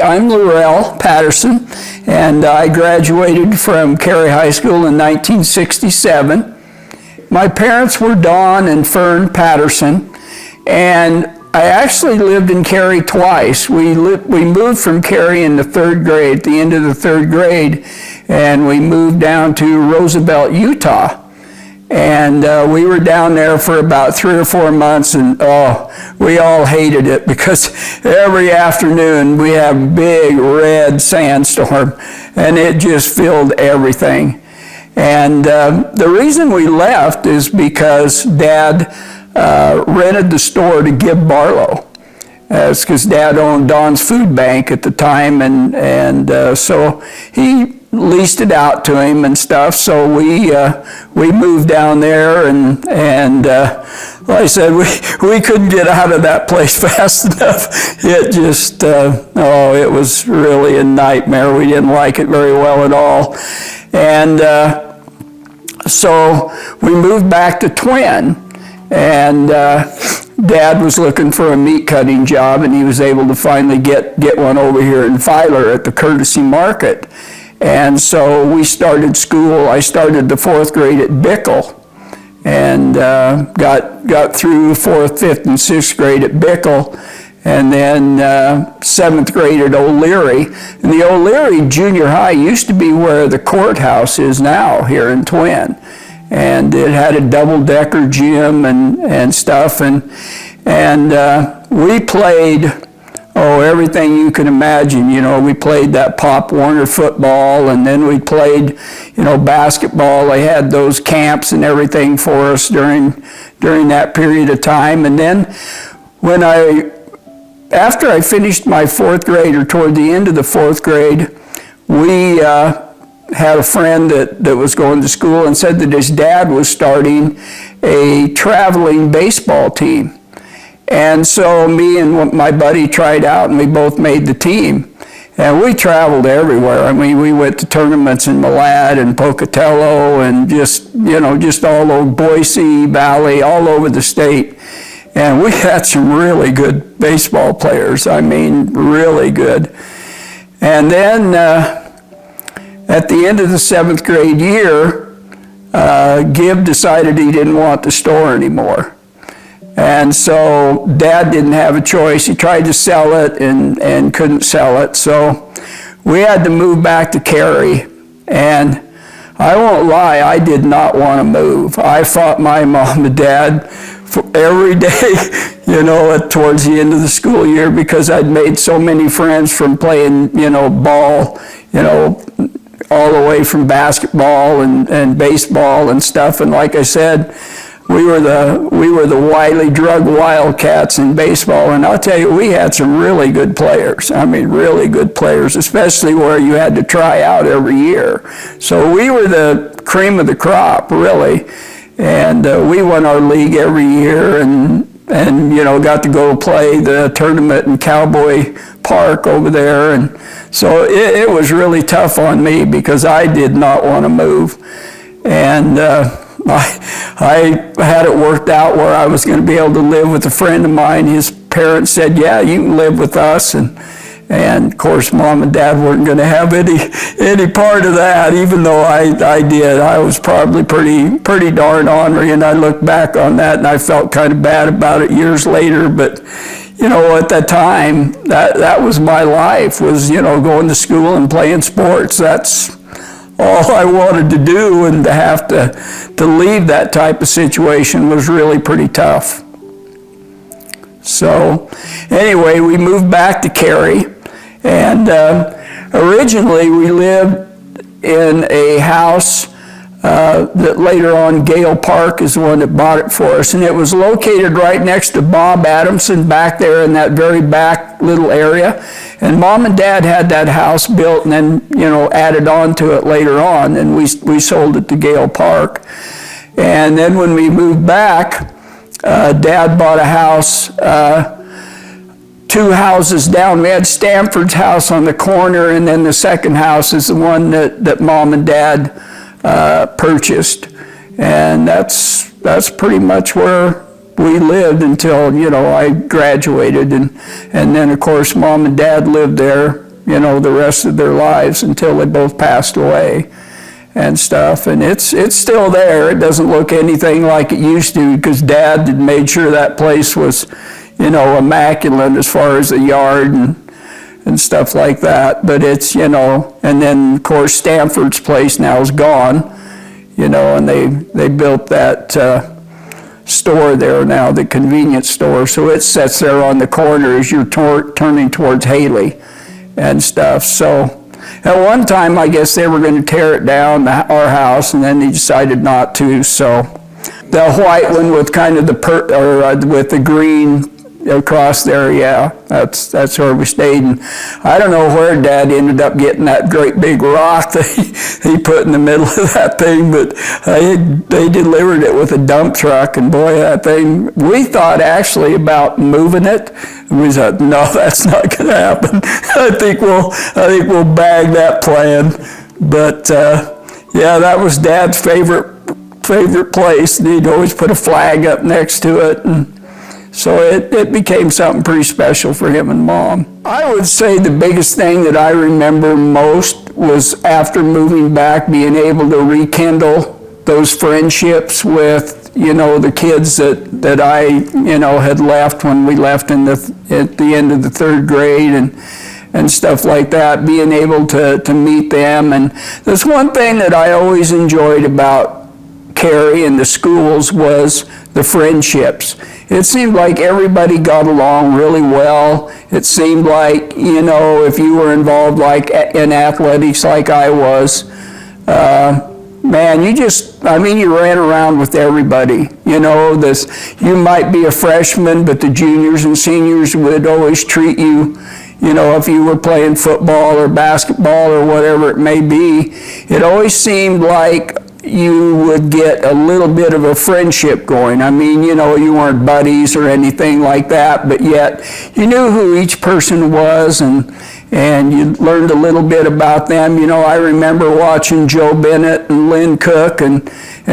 I'm LaRell Patterson, and I graduated from Carey High School in 1967. My parents were Don and Fern Patterson, and I actually lived in Carey twice. We moved from Carey in the third grade, at the end of the third grade, and we moved down to Roosevelt, Utah. And we were down there for about 3 or 4 months, and we all hated it because every afternoon we had a big red sandstorm, and it just filled everything. And the reason we left is because Dad rented the store to Gib Barlow. It's because Dad owned Don's Food Bank at the time, and so he leased it out to him and stuff. So we moved down there, and like I said, we couldn't get out of that place fast enough. It just it was really a nightmare. We didn't like it very well at all, and so we moved back to Twin, and Dad was looking for a meat cutting job, and he was able to finally get one over here in Filer at the Courtesy Market. And so we started school. I started the 4th grade at Bickle, and got through 4th, 5th, and 6th grade at Bickle, and then 7th grade at O'Leary. And the O'Leary Junior High used to be where the courthouse is now here in Twin. And it had a double-decker gym and stuff, and we played everything you can imagine. You know, we played that Pop Warner football, and then we played, basketball. They had those camps and everything for us during that period of time. And then after I finished my 4th grade, or toward the end of the 4th grade, we had a friend that was going to school and said that his dad was starting a traveling baseball team. And so me and my buddy tried out, and we both made the team. And we traveled everywhere. I mean, we went to tournaments in Malad and Pocatello, and just all over Boise Valley, all over the state. And we had some really good baseball players. I mean, really good. And then at the end of the 7th grade year, Gib decided he didn't want the store anymore. And so Dad didn't have a choice. He tried to sell it and couldn't sell it. So we had to move back to Carey. And I won't lie, I did not want to move. I fought my mom and dad every day, towards the end of the school year, because I'd made so many friends from playing, ball, all the way from basketball and baseball and stuff. And like I said, we were the Wiley Drug Wildcats in baseball, and I'll tell you, we had some really good players. I mean, really good players, especially where you had to try out every year. So we were the cream of the crop, really, and we won our league every year, and got to go play the tournament in Cowboy Park over there, and so it was really tough on me because I did not want to move, and I had it worked out where I was going to be able to live with a friend of mine. His parents said, "Yeah, you can live with us," and of course, Mom and Dad weren't going to have any part of that, even though I did. I was probably pretty darn ornery, and I look back on that and I felt kind of bad about it years later. But at that time, that was my life, was going to school and playing sports. That's all I wanted to do, and to have to leave that type of situation was really pretty tough. So anyway, we moved back to Carey, and originally we lived in a house that later on Gale Park is the one that bought it for us, and it was located right next to Bob Adamson back there in that very back little area. And Mom and Dad had that house built and then added on to it later on, and we sold it to Gale Park. And then when we moved back, Dad bought a house 2 houses down. We had Stanford's house on the corner, and then the second house is the one that Mom and Dad purchased, and that's pretty much where we lived until I graduated, and then of course Mom and Dad lived there the rest of their lives until they both passed away and stuff. And it's still there. It doesn't look anything like it used to, because Dad had made sure that place was, immaculate as far as the yard and stuff like that. But it's, and then of course Stanford's place now is gone, and they built that store there now, the convenience store. So it sits there on the corner as you're turning towards Haley and stuff. So at one time, I guess they were going to tear it down, our house, and then they decided not to. So the white one with kind of with the green across there, yeah, that's where we stayed. And I don't know where Dad ended up getting that great big rock that he put in the middle of that thing, but they delivered it with a dump truck, and boy, that thing, we thought actually about moving it. And we said, no, that's not going to happen. I think we'll bag that plan. But yeah, that was Dad's favorite place, and he'd always put a flag up next to it, and so it became something pretty special for him and Mom. I would say the biggest thing that I remember most was after moving back, being able to rekindle those friendships with, the kids that I, had left when we left at the end of the third grade and stuff like that, being able to meet them. And there's one thing that I always enjoyed about Carey and the schools was the friendships. It seemed like everybody got along really well. It seemed like, if you were involved like in athletics like I was, man, you ran around with everybody. You might be a freshman, but the juniors and seniors would always treat you, if you were playing football or basketball or whatever it may be, it always seemed like you would get a little bit of a friendship going. You weren't buddies or anything like that, but yet you knew who each person was, and you learned a little bit about them. I remember watching Joe Bennett and Lynn Cook and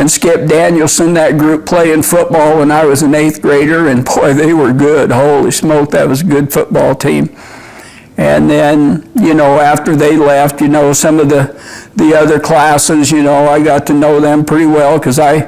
Skip Danielson, that group, playing football when I was an 8th grader, and boy, they were good. Holy smoke, that was a good football team. And then, after they left, some of the other classes, I got to know them pretty well, because I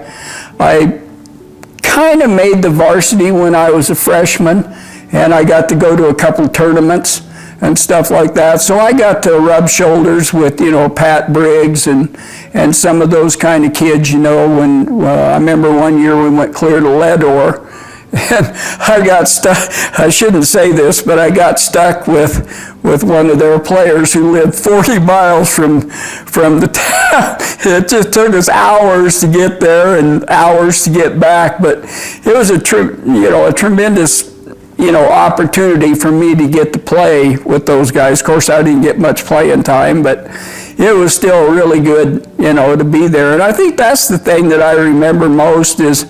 kind of made the varsity when I was a freshman, and I got to go to a couple tournaments and stuff like that. So I got to rub shoulders with, Pat Briggs and some of those kind of kids, when I remember one year we went clear to Ledore. And I got stuck, I shouldn't say this, but I got stuck with one of their players who lived 40 miles from the town. It just took us hours to get there and hours to get back, but it was a tremendous, opportunity for me to get to play with those guys. Of course, I didn't get much playing time, but it was still really good, to be there. And I think that's the thing that I remember most is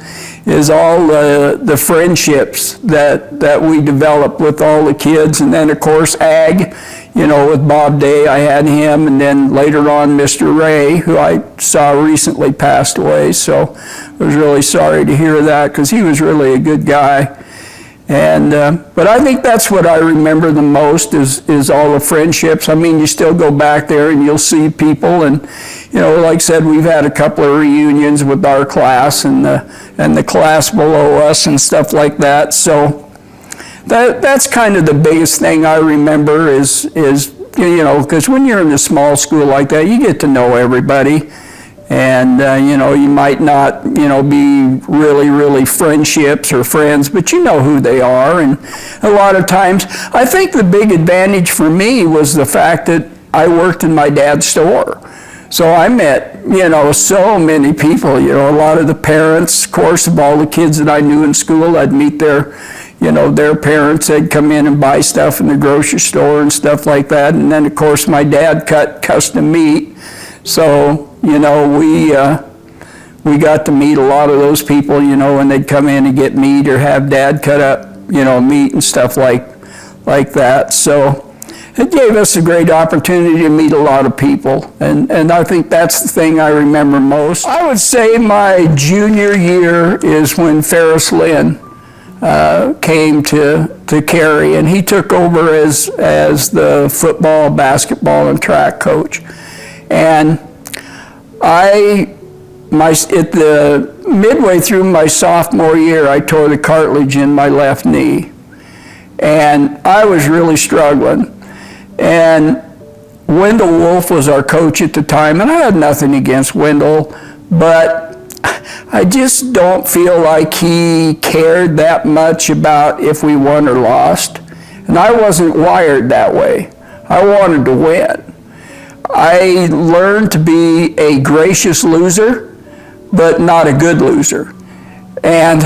all the friendships that we developed with all the kids. And then, of course, Ag, with Bob Day, I had him. And then later on, Mr. Ray, who I saw recently passed away. So I was really sorry to hear that, because he was really a good guy. And but I think that's what I remember the most is all the friendships. You still go back there and you'll see people, and like I said, we've had a couple of reunions with our class and the class below us and stuff like that. So that's kind of the biggest thing I remember is because when you're in a small school like that, you get to know everybody. And, you might not, be really friendships or friends, but you know who they are. And a lot of times, I think the big advantage for me was the fact that I worked in my dad's store. So I met, so many people, a lot of the parents, of course, of all the kids that I knew in school. I'd meet their parents. They'd come in and buy stuff in the grocery store and stuff like that. And then, of course, my dad cut custom meat. So, we got to meet a lot of those people, when they'd come in and get meat or have Dad cut up, meat and stuff like that. So it gave us a great opportunity to meet a lot of people. And I think that's the thing I remember most. I would say my junior year is when Ferris Lynn came to Carey, and he took over as the football, basketball, and track coach. And at the midway through my sophomore year, I tore the cartilage in my left knee, and I was really struggling. And Wendell Wolf was our coach at the time, and I had nothing against Wendell, but I just don't feel like he cared that much about if we won or lost. And I wasn't wired that way. I wanted to win. I learned to be a gracious loser, but not a good loser. And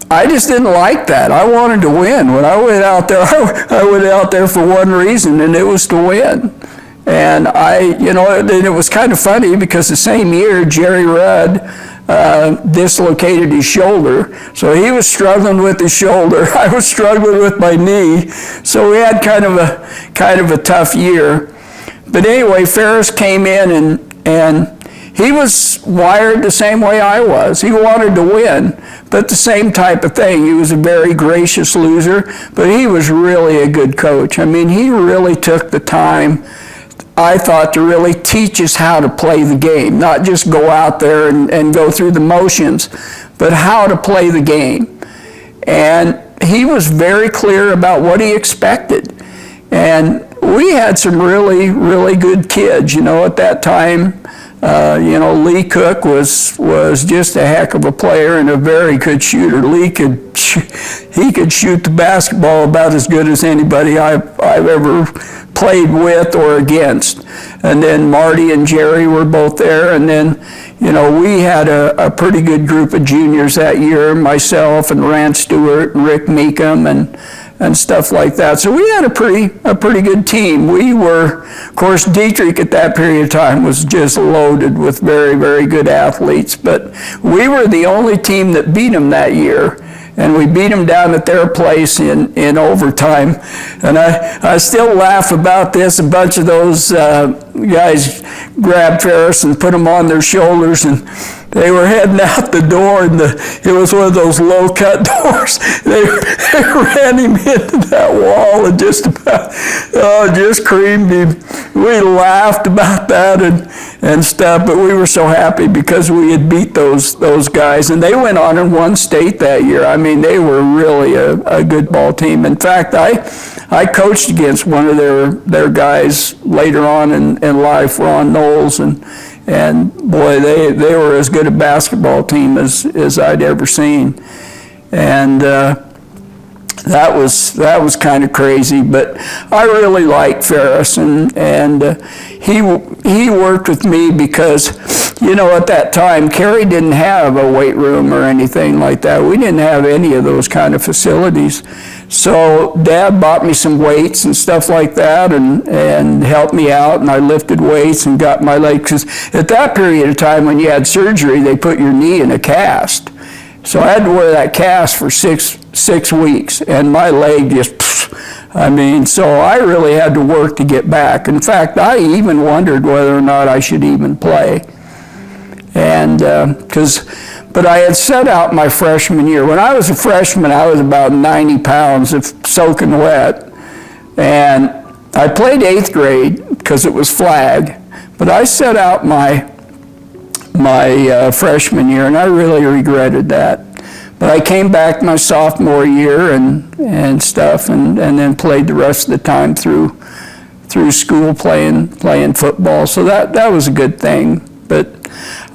I just didn't like that. I wanted to win. When I went out there, I went out there for one reason, and it was to win. And it was kind of funny because the same year, Jerry Rudd dislocated his shoulder. So he was struggling with his shoulder. I was struggling with my knee. So we had kind of a tough year. But anyway, Ferris came in and he was wired the same way I was. He wanted to win, but the same type of thing. He was a very gracious loser, but he was really a good coach. I mean, he really took the time, I thought, to really teach us how to play the game, not just go out there and go through the motions, but how to play the game. And he was very clear about what he expected. And we had some really, really good kids, at that time. Lee Cook was just a heck of a player and a very good shooter. Lee could shoot the basketball about as good as anybody I've ever played with or against. And then Marty and Jerry were both there. And then, we had a pretty good group of juniors that year, myself and Rand Stewart and Rick Meekum and stuff like that. So we had a pretty good team. We were, of course, Dietrich at that period of time was just loaded with very, very good athletes, but we were the only team that beat them that year, and we beat them down at their place in overtime. And I still laugh about this. A bunch of those guys grabbed Ferris and put him on their shoulders, and they were heading out the door, and it was one of those low-cut doors. They ran him into that wall and just creamed him. We laughed about that and stuff, but we were so happy because we had beat those guys, and they went on and won state that year. I mean, they were really a good ball team. In fact, I coached against one of their guys later on in life, Ron Knowles, and boy, they were as good a basketball team as I'd ever seen. And that was kind of crazy, but I really liked Ferris, and he worked with me because, at that time, Carey didn't have a weight room or anything like that. We didn't have any of those kind of facilities. So Dad bought me some weights and stuff like that and helped me out, and I lifted weights and got my leg, because at that period of time when you had surgery, they put your knee in a cast. So I had to wear that cast for six weeks, and my leg just, so I really had to work to get back. In fact, I even wondered whether or not I should even play. And but I had set out my freshman year. When I was a freshman, I was about 90 pounds of soaking wet. And I played 8th grade because it was flag, but I set out my freshman year, and I really regretted that. But I came back my sophomore year and stuff, and then played the rest of the time through school playing football. So that was a good thing. But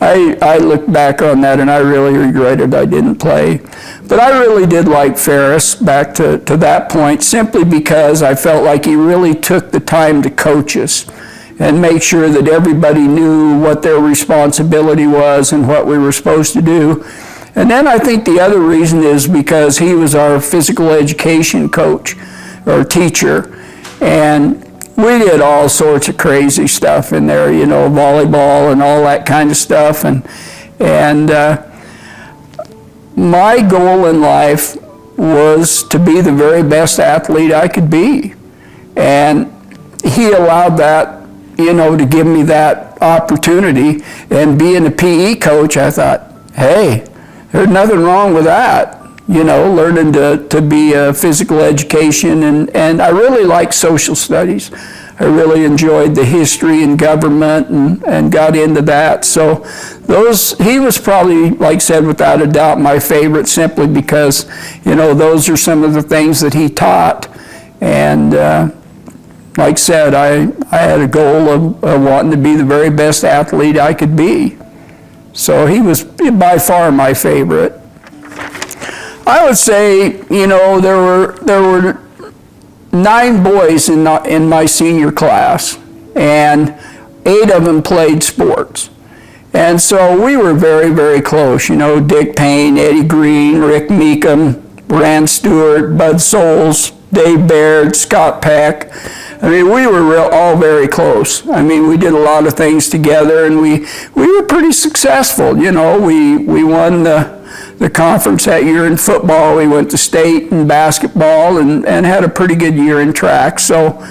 I look back on that, and I really regretted I didn't play. But I really did like Ferris back to that point, simply because I felt like he really took the time to coach us and make sure that everybody knew what their responsibility was and what we were supposed to do. And then I think the other reason is because he was our physical education coach or teacher, and we did all sorts of crazy stuff in there, volleyball and all that kind of stuff. And my goal in life was to be the very best athlete I could be. And he allowed that, to give me that opportunity. And being a PE coach, I thought, hey, there's nothing wrong with that. learning to be a physical education, and I really like social studies. I really enjoyed the history and government and got into that. So he was probably, like I said, without a doubt, my favorite, simply because, those are some of the things that he taught. And like I said, I had a goal of wanting to be the very best athlete I could be. So he was by far my favorite. I would say, there were 9 boys in my senior class, and 8 of them played sports. And so we were very, very close. Dick Payne, Eddie Green, Rick Meekum, Rand Stewart, Bud Souls, Dave Baird, Scott Peck. I mean, we were all very close. I mean, we did a lot of things together, and we were pretty successful. We won the conference that year in football. We went to state in basketball and had a pretty good year in track. So,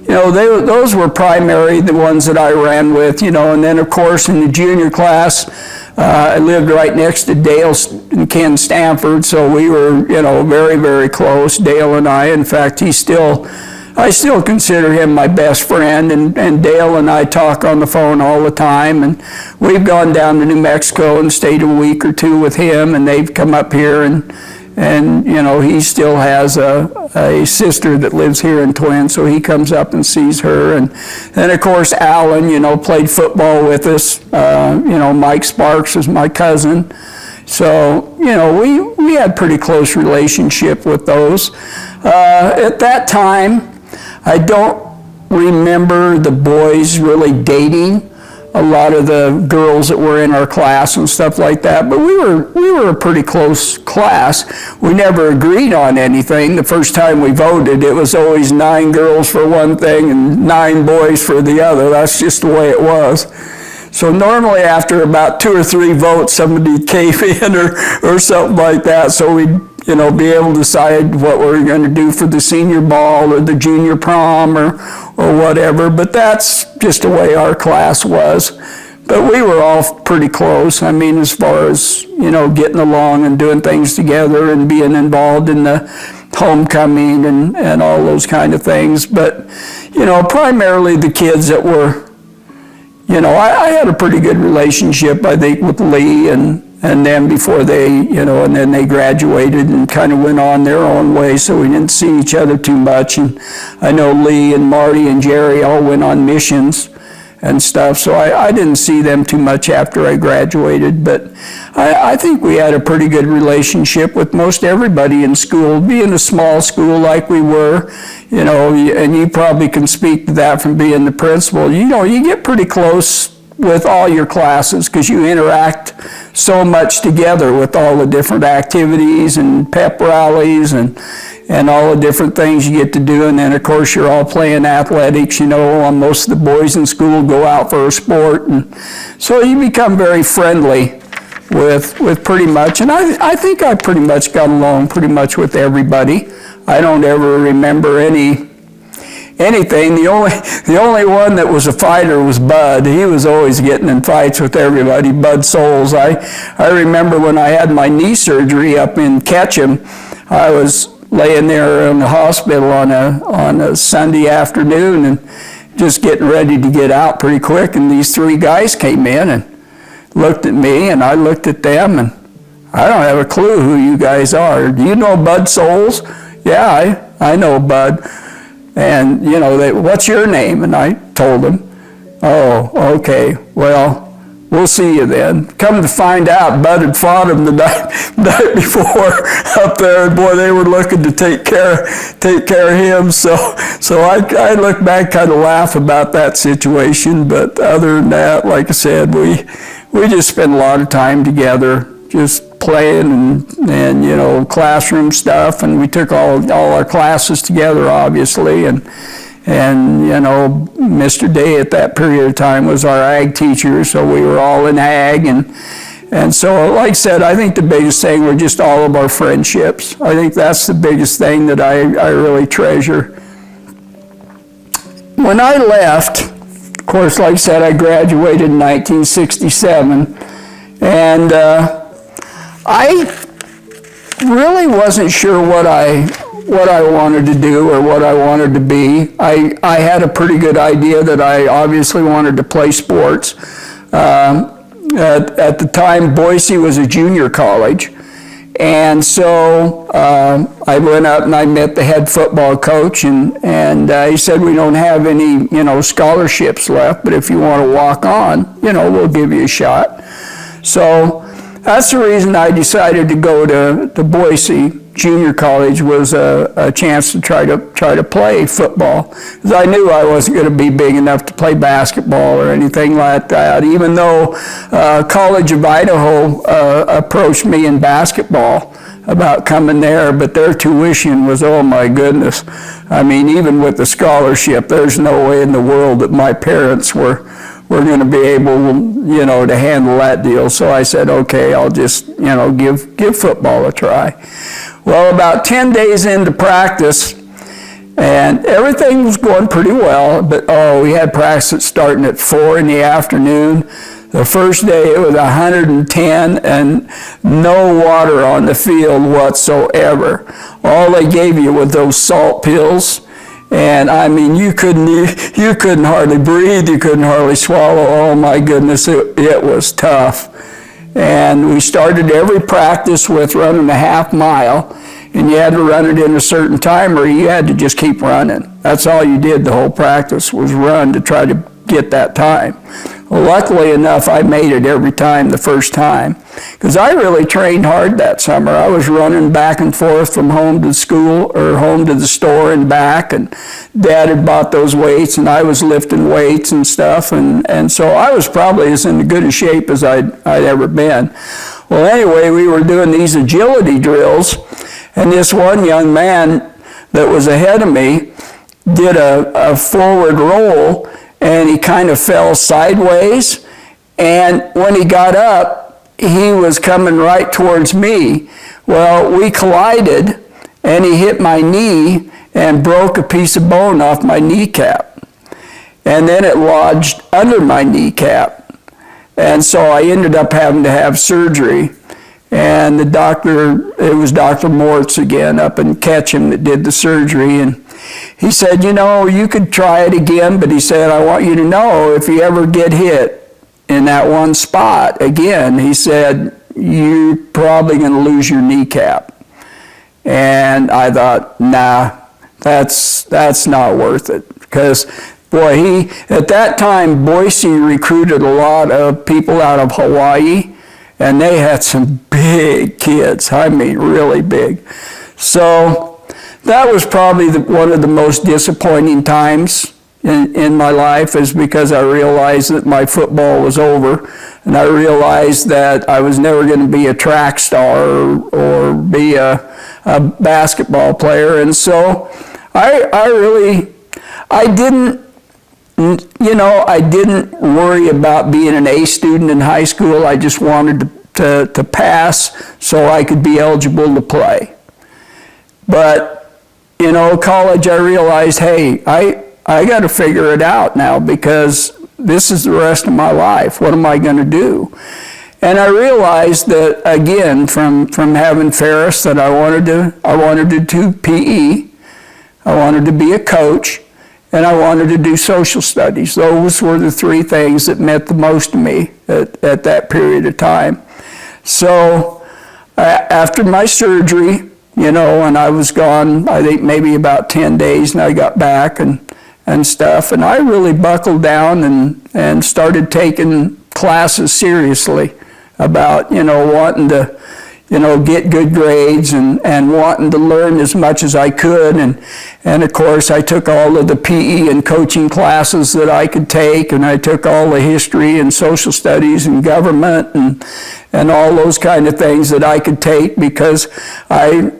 those were primarily the ones that I ran with, and then, of course, in the junior class, I lived right next to Dale and Ken Stanford, so we were, very, very close, Dale and I. In fact, I still consider him my best friend, and Dale and I talk on the phone all the time, and we've gone down to New Mexico and stayed a week or 2 with him, and they've come up here, and he still has a sister that lives here in Twin, so he comes up and sees her. And of course, Alan, played football with us. Mike Sparks is my cousin. So, we had pretty close relationship with those. At that time, I don't remember the boys really dating a lot of the girls that were in our class and stuff like that, but we were a pretty close class. We never agreed on anything. The first time we voted, it was always 9 girls for one thing and 9 boys for the other. That's just the way it was. So normally after about 2 or 3 votes, somebody cave in or something like that, so we'd be able to decide what we were going to do for the senior ball or the junior prom or whatever. But that's just the way our class was. But we were all pretty close. I mean, as far as, getting along and doing things together and being involved in the homecoming and all those kind of things. But, primarily the kids that were, I had a pretty good relationship, I think, with Lee and then before they, and then they graduated and kind of went on their own way, so we didn't see each other too much. And I know Lee and Marty and Jerry all went on missions and stuff, so I didn't see them too much after I graduated. But I think we had a pretty good relationship with most everybody in school, being a small school like we were, and you probably can speak to that from being the principal. You get pretty close with all your classes because you interact so much together with all the different activities and pep rallies and all the different things you get to do. And then, of course, you're all playing athletics. Most of the boys in school go out for a sport. And so you become very friendly with pretty much. And I think I pretty much got along pretty much with everybody. I don't ever remember anything. The only one that was a fighter was Bud. He was always getting in fights with everybody, Bud Souls. I remember when I had my knee surgery up in Ketchum, I was laying there in the hospital on a Sunday afternoon and just getting ready to get out pretty quick, and these 3 guys came in and looked at me, and I looked at them, and I don't have a clue who you guys are. Do you know Bud Souls? Yeah, I know Bud. And, what's your name? And I told them. Oh, okay, well, we'll see you then. Come to find out, Bud had fought him the night before up there, and boy, they were looking to take care of him. So I look back, kind of laugh about that situation. But other than that, like I said, we just spent a lot of time together, just playing and classroom stuff, and we took all our classes together, obviously, and Mr. Day at that period of time was our ag teacher, so we were all in ag, and so, like I said, I think the biggest thing were just all of our friendships. I think that's the biggest thing that I really treasure. When I left, of course, like I said, I graduated in 1967, and really wasn't sure what I wanted to do or what I wanted to be. I had a pretty good idea that I obviously wanted to play sports. At the time, Boise was a junior college, and so I went up and I met the head football coach, and he said, we don't have any, scholarships left, but if you want to walk on, we'll give you a shot. So that's the reason I decided to go to Boise Junior College, was a chance to try to play football, because I knew I wasn't going to be big enough to play basketball or anything like that, even though College of Idaho approached me in basketball about coming there, but their tuition was, oh my goodness. I mean, even with the scholarship, there's no way in the world that my parents were going to be able, to handle that deal. So I said, okay, I'll just, give football a try. Well, about 10 days into practice, and everything was going pretty well, but we had practice starting at 4 in the afternoon. The first day it was 110 and no water on the field whatsoever. All they gave you was those salt pills. And I mean, you couldn't hardly breathe, you couldn't hardly swallow. Oh my goodness, it was tough. And we started every practice with running a half mile, and you had to run it in a certain time or you had to just keep running. That's all you did the whole practice, was run to try to get that time. Well, luckily enough, I made it every time the first time, because I really trained hard that summer. I was running back and forth from home to school or home to the store and back, and Dad had bought those weights and I was lifting weights and stuff, and so I was probably as in good a shape as I'd ever been. Well, anyway, we were doing these agility drills, and this one young man that was ahead of me did a forward roll, and he kind of fell sideways, and when he got up, he was coming right towards me. Well, we collided, and he hit my knee and broke a piece of bone off my kneecap. And then it lodged under my kneecap. And so I ended up having to have surgery. And the doctor, it was Dr. Mortz again up in Ketchum that did the surgery, and he said, you could try it again, but he said, I want you to know, if you ever get hit in that one spot again, he said, you're probably going to lose your kneecap. And I thought, nah, that's not worth it. Because, boy, at that time, Boise recruited a lot of people out of Hawaii, and they had some big kids. I mean, really big. So that was probably one of the most disappointing times in my life, is because I realized that my football was over, and I realized that I was never going to be a track star or be a basketball player. And so I didn't worry about being an A student in high school. I just wanted to pass so I could be eligible to play. But college, I realized, hey, I got to figure it out now, because this is the rest of my life. What am I going to do? And I realized that, again, from having Ferris, that I wanted to do PE, I wanted to be a coach, and I wanted to do social studies. Those were the three things that meant the most to me at that period of time. So after my surgery, and I was gone, I think maybe about 10 days, and I got back and stuff, and I really buckled down and started taking classes seriously about, wanting to, get good grades and wanting to learn as much as I could. And of course, I took all of the PE and coaching classes that I could take, and I took all the history and social studies and government and all those kind of things that I could take, because I,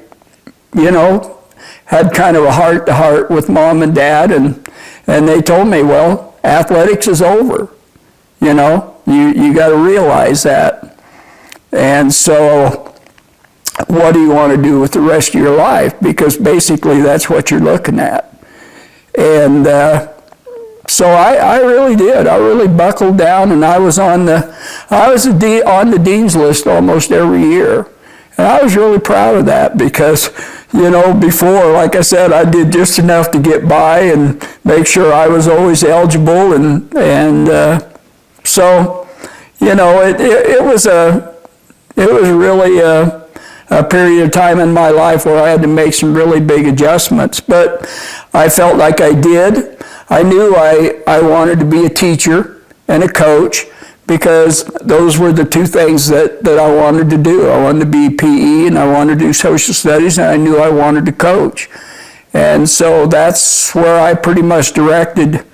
had kind of a heart-to-heart with Mom and Dad, and they told me, well, athletics is over. You got to realize that. And so what do you want to do with the rest of your life? Because basically that's what you're looking at. And so I really did. I really buckled down, and I was on the dean's list almost every year. And I was really proud of that because, before, like I said, I did just enough to get by and make sure I was always eligible. So, it was really a period of time in my life where I had to make some really big adjustments. But I felt like I did. I knew I wanted to be a teacher and a coach because those were the two things that I wanted to do. I wanted to be PE and I wanted to do social studies, and I knew I wanted to coach. And so that's where I pretty much directed,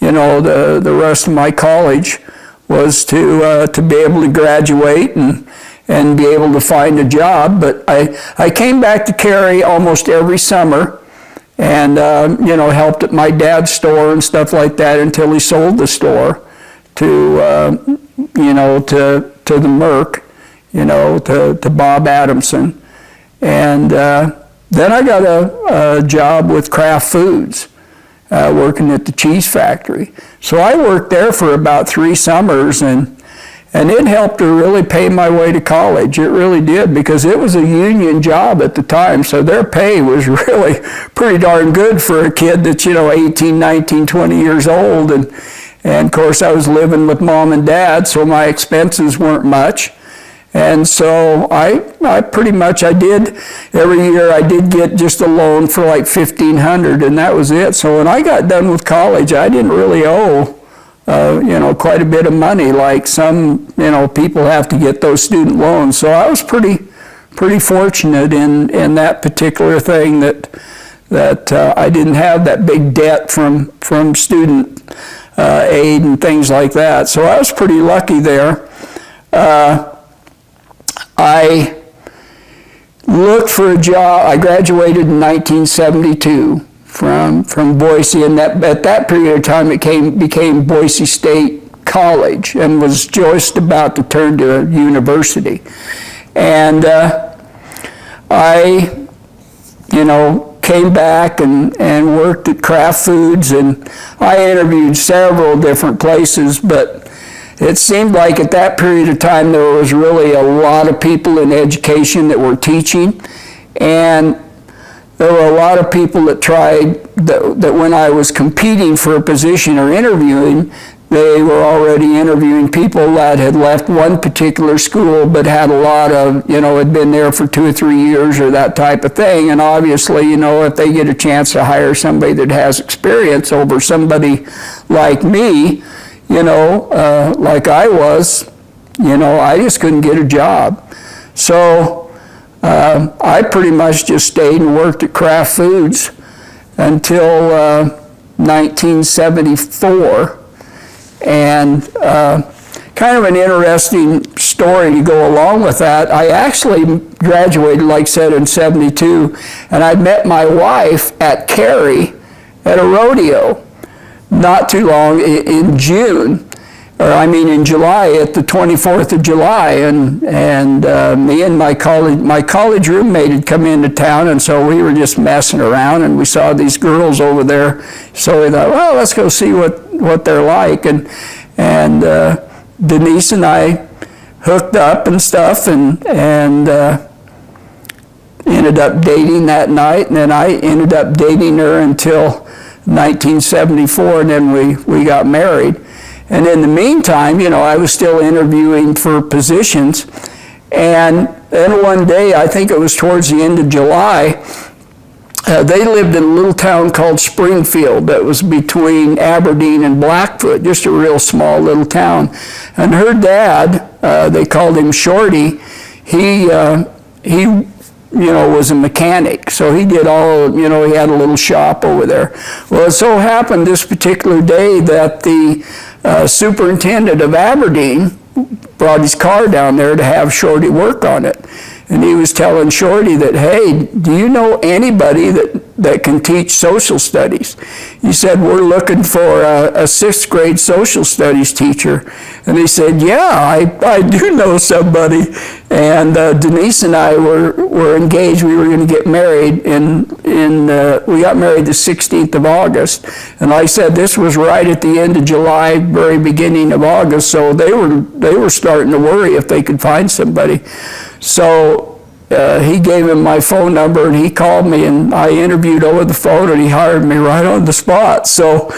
the rest of my college was to be able to graduate and be able to find a job. But I came back to Carey almost every summer and, helped at my dad's store and stuff like that until he sold the store to the Merck, to Bob Adamson. And then I got a job with Kraft Foods, working at the cheese factory. So I worked there for about 3 summers, and it helped to really pay my way to college. It really did, because it was a union job at the time, so their pay was really pretty darn good for a kid that's, 18, 19, 20 years old. And of course, I was living with mom and dad, so my expenses weren't much. And so I pretty much, every year I did get just a loan for like $1,500, and that was it. So when I got done with college, I didn't really owe, quite a bit of money like some, people have to get those student loans. So I was pretty fortunate in that particular thing that I didn't have that big debt from student aid and things like that. So I was pretty lucky there. I looked for a job. I graduated in 1972 from Boise, and at that period of time it became Boise State College and was just about to turn to a university. And I, came back and worked at Kraft Foods, and I interviewed several different places, but it seemed like at that period of time there was really a lot of people in education that were teaching, and there were a lot of people that tried, that when I was competing for a position or interviewing, they were already interviewing people that had left one particular school but had a lot of, had been there for 2 or 3 years or that type of thing. And obviously, if they get a chance to hire somebody that has experience over somebody like me, like I was, I just couldn't get a job. So I pretty much just stayed and worked at Kraft Foods until 1974. And kind of an interesting story to go along with that. I actually graduated, like I said, in 72, and I met my wife at Carey at a rodeo not too long in June, in July, at the 24th of July, and me and my college roommate had come into town, and so we were just messing around, and we saw these girls over there, so we thought, well, let's go see what they're like, and Denise and I hooked up and stuff, and ended up dating that night, and then I ended up dating her until 1974, and then we got married. And in the meantime, I was still interviewing for positions. And then one day, I think it was towards the end of July, they lived in a little town called Springfield that was between Aberdeen and Blackfoot, just a real small little town. And her dad, they called him Shorty, he was a mechanic, so he did he had a little shop over there. Well, it so happened this particular day that the superintendent of Aberdeen brought his car down there to have Shorty work on it. And he was telling Shorty that, hey, do you know anybody that can teach social studies? He said, we're looking for a 6th grade social studies teacher. And he said, yeah, I do know somebody. And Denise and I were engaged. We were going to get married we got married the 16th of August. And like I said, this was right at the end of July, very beginning of August. So they were starting to worry if they could find somebody. So he gave him my phone number, and he called me, and I interviewed over the phone, and he hired me right on the spot. So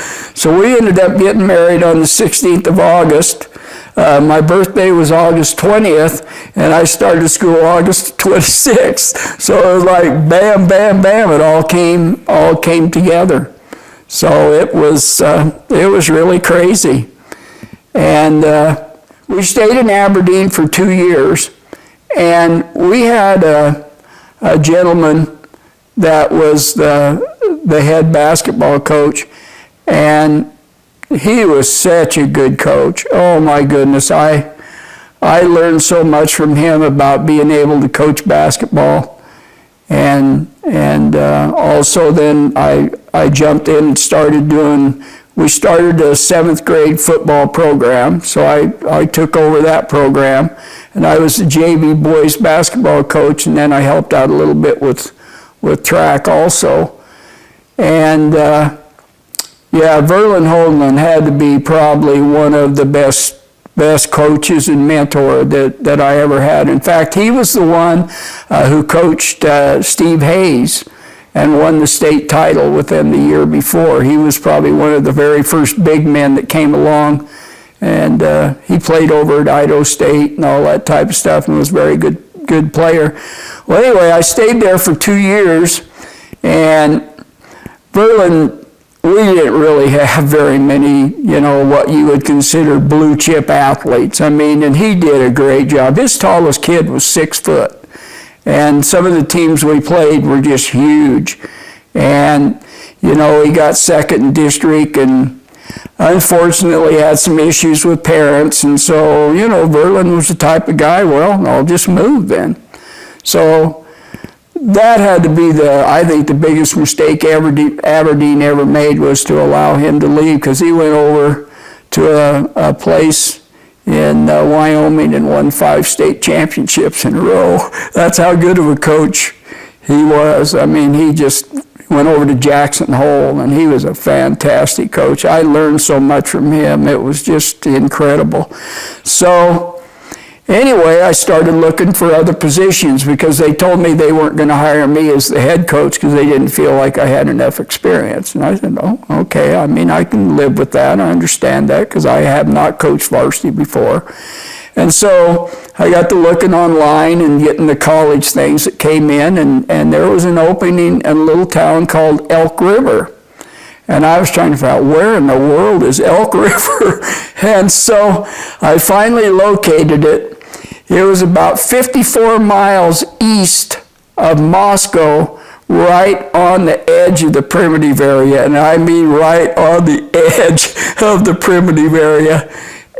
we ended up getting married on the 16th of August. My birthday was August 20th, and I started school August 26th. So it was like bam, bam, bam. It all came together. So it was really crazy. And we stayed in Aberdeen for 2 years, and we had a gentleman that was the head basketball coach, and he was such a good coach. Oh my goodness, I learned so much from him about being able to coach basketball, and also then I jumped in and we started a 7th grade football program, so I took over that program, and I was the JV boys basketball coach, and then I helped out a little bit with track also. And yeah, Verlin Hoagland had to be probably one of the best coaches and mentor that I ever had. In fact, he was the one who coached Steve Hayes and won the state title with them the year before. He was probably one of the very first big men that came along, and he played over at Idaho State and all that type of stuff, and was a very good player. Well, anyway, I stayed there for 2 years, and Verlin, we didn't really have very many, what you would consider blue chip athletes. I mean, and he did a great job. His tallest kid was 6 foot. And some of the teams we played were just huge. And, he got second in district, and unfortunately had some issues with parents. And so, Verlin was the type of guy, well, I'll just move then. So that had to be I think the biggest mistake Aberdeen ever made, was to allow him to leave, because he went over to a place in Wyoming and won 5 state championships in a row. That's how good of a coach he was. I mean, he just went over to Jackson Hole, and he was a fantastic coach. I learned so much from him. It was just incredible. So anyway, I started looking for other positions, because they told me they weren't going to hire me as the head coach because they didn't feel like I had enough experience. And I said, oh, okay, I mean, I can live with that. I understand that, because I have not coached varsity before. And so I got to looking online and getting the college things that came in, and there was an opening in a little town called Elk River. And I was trying to figure out, where in the world is Elk River? And so I finally located it. It was about 54 miles east of Moscow, right on the edge of the primitive area. And I mean right on the edge of the primitive area.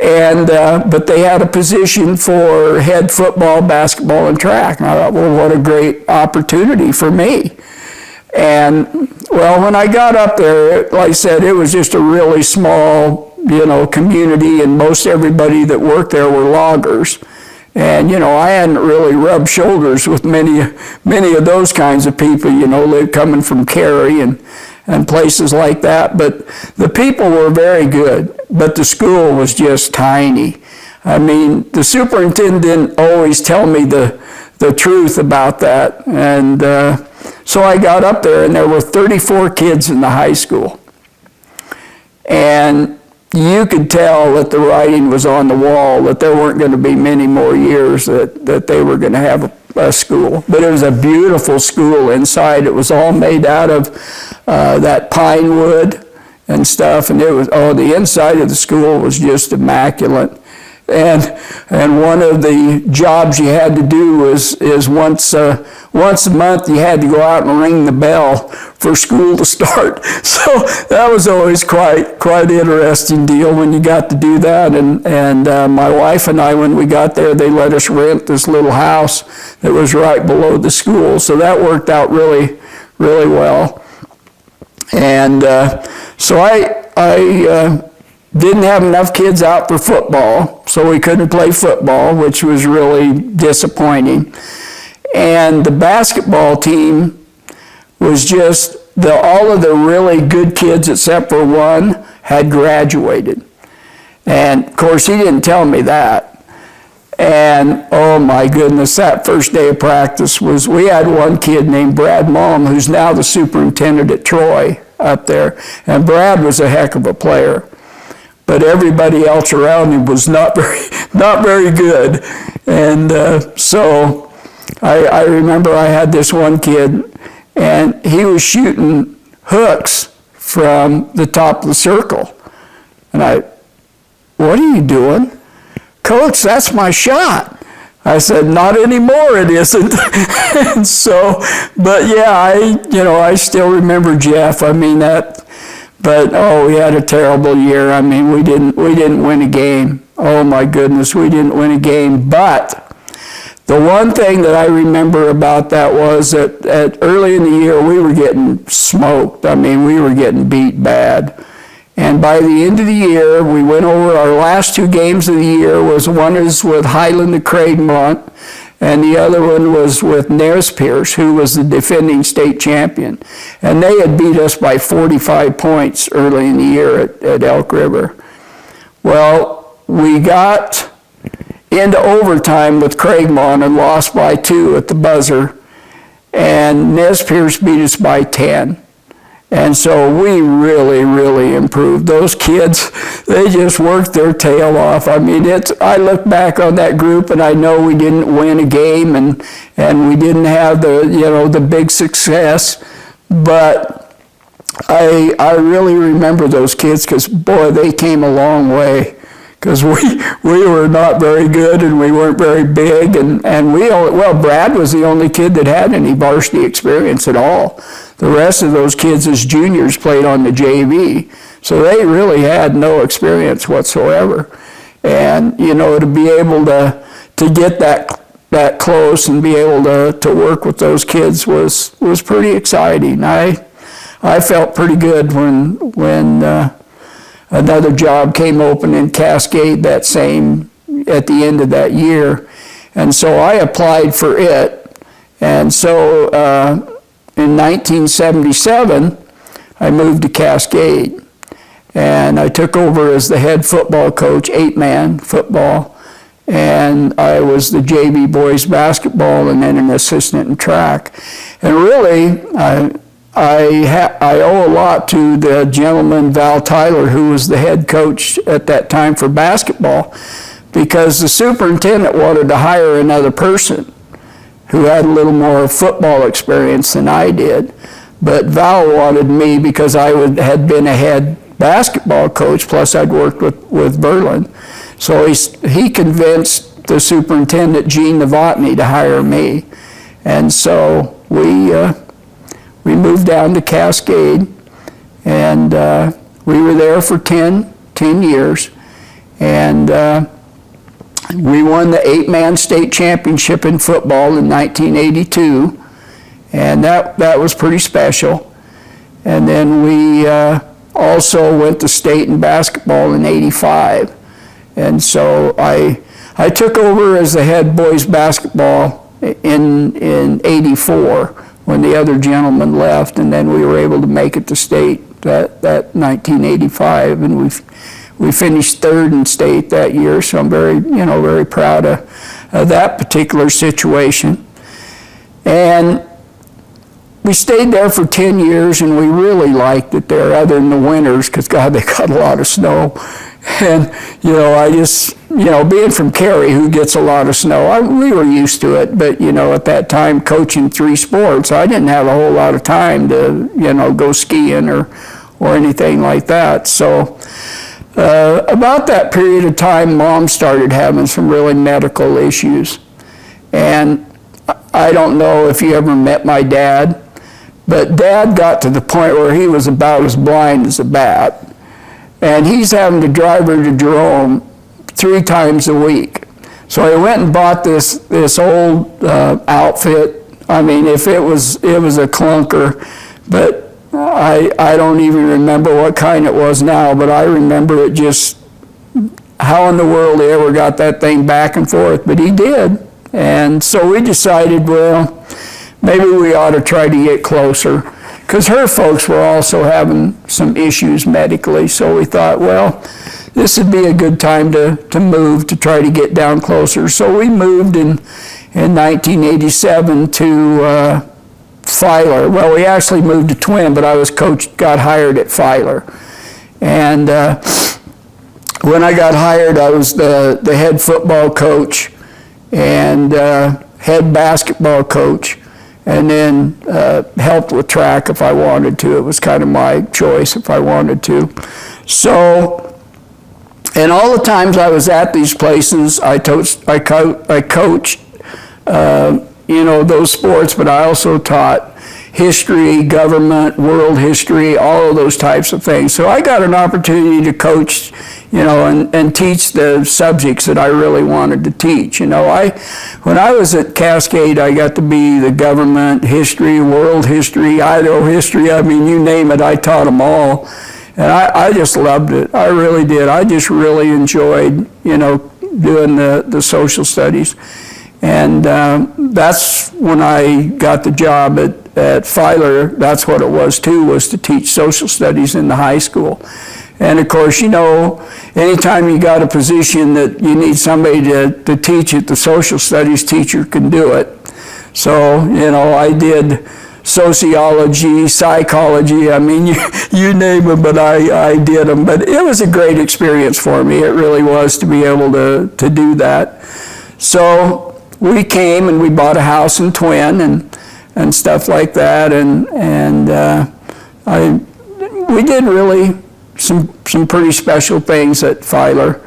And but they had a position for head football, basketball, and track. And I thought, well, what a great opportunity for me. And, well, when I got up there, like I said, it was just a really small, community, and most everybody that worked there were loggers. And, I hadn't really rubbed shoulders with many of those kinds of people, coming from Carey and places like that. But the people were very good, but the school was just tiny. I mean, the superintendent didn't always tell me the truth about that. And so I got up there, and there were 34 kids in the high school. And you could tell that the writing was on the wall, that there weren't going to be many more years that they were going to have a school. But it was a beautiful school inside. It was all made out of that pine wood and stuff. And the inside of the school was just immaculate. And one of the jobs you had to do is once a month you had to go out and ring the bell for school to start. So that was always quite an interesting deal when you got to do that. And my wife and I, when we got there, they let us rent this little house that was right below the school. So that worked out really, really well. And so I didn't have enough kids out for football, so we couldn't play football, which was really disappointing. And the basketball team was just, all of the really good kids, except for one, had graduated. And of course, he didn't tell me that. And oh my goodness, that first day of practice we had one kid named Brad Malm, who's now the superintendent at Troy up there. And Brad was a heck of a player. But everybody else around him was not very good. And so I remember I had this one kid, and he was shooting hooks from the top of the circle. And what are you doing? Coach, that's my shot. I said, not anymore, it isn't. And so, but yeah, I still remember Jeff. I mean but we had a terrible year. I mean, we didn't win a game. Oh my goodness, we didn't win a game. But the one thing that I remember about that was that early in the year, we were getting smoked. I mean, we were getting beat bad. And by the end of the year, we went over our last two games of the year. One is with Highland and Craigmont, and the other one was with Nez Perce, who was the defending state champion. And they had beat us by 45 points early in the year at Elk River. Well, we got into overtime with Craigmont and lost by 2 at the buzzer, and Nez Perce beat us by 10. And so we really, really improved. Those kids, they just worked their tail off. I mean, I look back on that group and I know we didn't win a game and we didn't have the big success, but I really remember those kids because, boy, they came a long way. Because we were not very good and we weren't very big, and Brad was the only kid that had any varsity experience at all. The rest of those kids as juniors played on the JV, so they really had no experience whatsoever. And to be able to get that close and be able to work with those kids was pretty exciting. I felt pretty good when another job came open in Cascade at the end of that year. And so I applied for it. And so in 1977, I moved to Cascade. And I took over as the head football coach, 8-man football. And I was the JV boys basketball and then an assistant in track. And really, I owe a lot to the gentleman, Val Tyler, who was the head coach at that time for basketball, because the superintendent wanted to hire another person who had a little more football experience than I did. But Val wanted me because I had been a head basketball coach, plus I'd worked with Berlin. So he convinced the superintendent, Gene Novotny, to hire me. And so we moved down to Cascade, and we were there for 10 years, and we won the 8-man state championship in football in 1982, and that was pretty special. And then we also went to state in basketball in 85, and so I took over as the head boys basketball in 84, when the other gentleman left, and then we were able to make it to state that 1985, and we finished third in state that year. So I'm very proud of that particular situation. And we stayed there for 10 years, and we really liked it there, other than the winters, because God, they got a lot of snow. And I just being from Carey, who gets a lot of snow, we were used to it. But at that time, coaching 3 sports, I didn't have a whole lot of time to go skiing or anything like that. So about that period of time, Mom started having some really medical issues. And I don't know if you ever met my dad, but Dad got to the point where he was about as blind as a bat. And he's having to drive her to Jerome 3 times a week. So I went and bought this old outfit. I mean, if it was a clunker, but I don't even remember what kind it was now, but I remember it just, how in the world he ever got that thing back and forth, but he did. And so we decided, well, maybe we ought to try to get closer, because her folks were also having some issues medically. So we thought, well, this would be a good time to move, to try to get down closer. So we moved in 1987 to Filer. Well, we actually moved to Twin, but I was got hired at Filer. And when I got hired, I was the head football coach and head basketball coach, and then helped with track if I wanted to. It was kind of my choice if I wanted to. So, and all the times I was at these places, I coached those sports, but I also taught history, government, world history, all of those types of things. So I got an opportunity to coach, and teach the subjects that I really wanted to teach. When I was at Cascade, I got to be the government, history, world history, Idaho history. I mean, you name it, I taught them all. And I just loved it. I really did. I just really enjoyed, doing the social studies. And that's when I got the job at Filer. That's what it was too, was to teach social studies in the high school. And of course, anytime you got a position that you need somebody to teach it, the social studies teacher can do it. So, I did sociology, psychology, I mean, you name them, but I did them. But it was a great experience for me. It really was, to be able to do that. So we came and we bought a house in Twin and stuff like that, and we did really some pretty special things at Filer.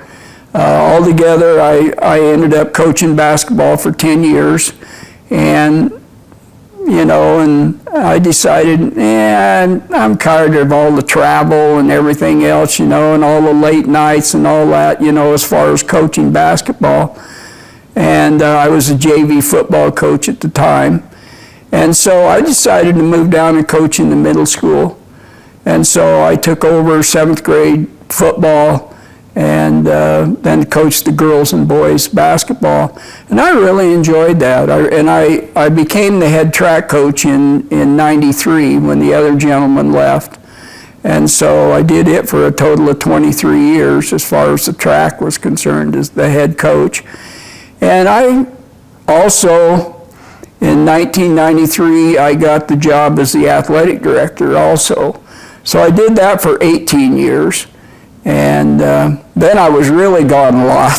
Altogether, I ended up coaching basketball for 10 years, and and I decided, I'm tired of all the travel and everything else, and all the late nights and all that, as far as coaching basketball. And I was a JV football coach at the time. And so I decided to move down and coach in the middle school. And so I took over 7th grade football and then coached the girls and boys basketball. And I really enjoyed that. I became the head track coach in 93 when the other gentleman left. And so I did it for a total of 23 years as far as the track was concerned as the head coach. And I also, in 1993, I got the job as the athletic director also. So I did that for 18 years. And then I was really gone a lot.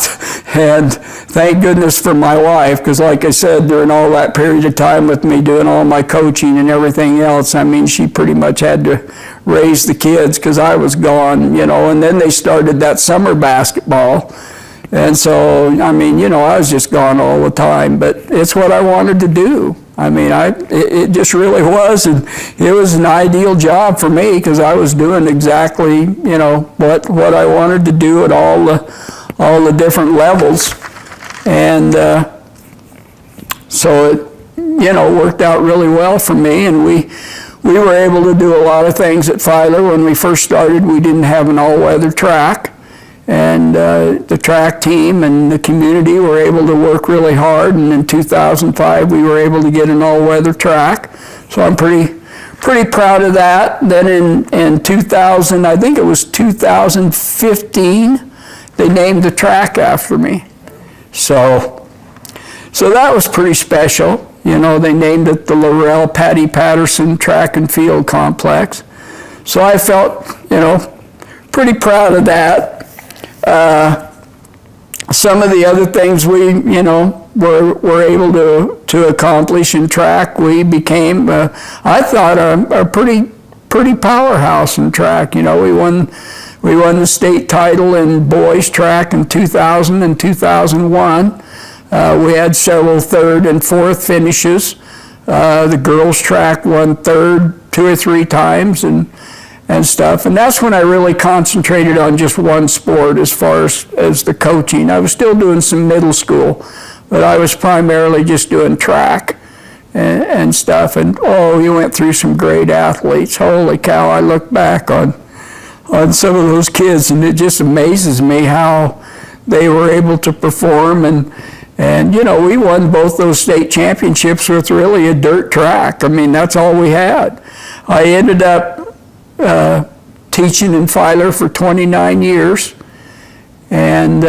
And thank goodness for my wife, because like I said, during all that period of time with me doing all my coaching and everything else, I mean, she pretty much had to raise the kids because I was gone, and then they started that summer basketball. And so, I mean, I was just gone all the time, but it's what I wanted to do. I mean, it just really was, and it was an ideal job for me because I was doing exactly, what I wanted to do at all the different levels. And so it, worked out really well for me, and we were able to do a lot of things at Filer. When we first started, we didn't have an all-weather track. And the track team and the community were able to work really hard, and in 2005 we were able to get an all-weather track. So I'm pretty proud of that. Then in 2000, I think it was 2015, they named the track after me. So that was pretty special. They named it the LaRell Patterson Track and Field Complex. So I felt, pretty proud of that. Some of the other things we, were able to accomplish in track, we became, I thought, a pretty powerhouse in track. We won the state title in boys track in 2000 and 2001. We had several third and fourth finishes. The girls track won third 2 or 3 times and stuff. And that's when I really concentrated on just one sport as far as the coaching. I was still doing some middle school, but I was primarily just doing track and stuff. And you went through some great athletes. Holy cow, I look back on some of those kids, and it just amazes me how they were able to perform. And we won both those state championships with really a dirt track. I mean, that's all we had. I ended up teaching in Filer for 29 years, And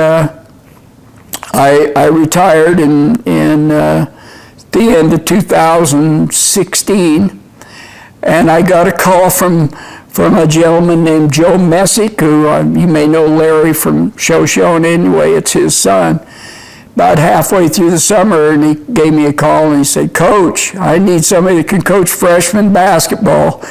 I retired in the end of 2016, and I got a call from a gentleman named Joe Messick, who you may know Larry from Shoshone. Anyway, it's his son. About halfway through the summer, and he gave me a call and he said, "Coach, I need somebody that can coach freshman basketball.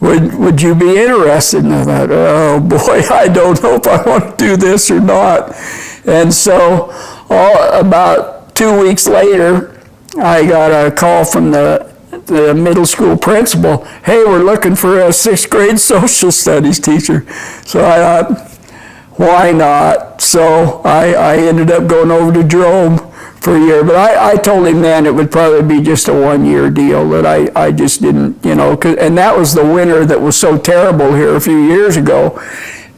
Would you be interested?" And I thought, oh boy, I don't know if I want to do this or not. And so about 2 weeks later, I got a call from the middle school principal. "Hey, we're looking for a 6th grade social studies teacher." So I thought, why not? So I ended up going over to Jerome for a year. But I told him then it would probably be just a 1-year deal, that I just didn't, and that was the winter that was so terrible here a few years ago.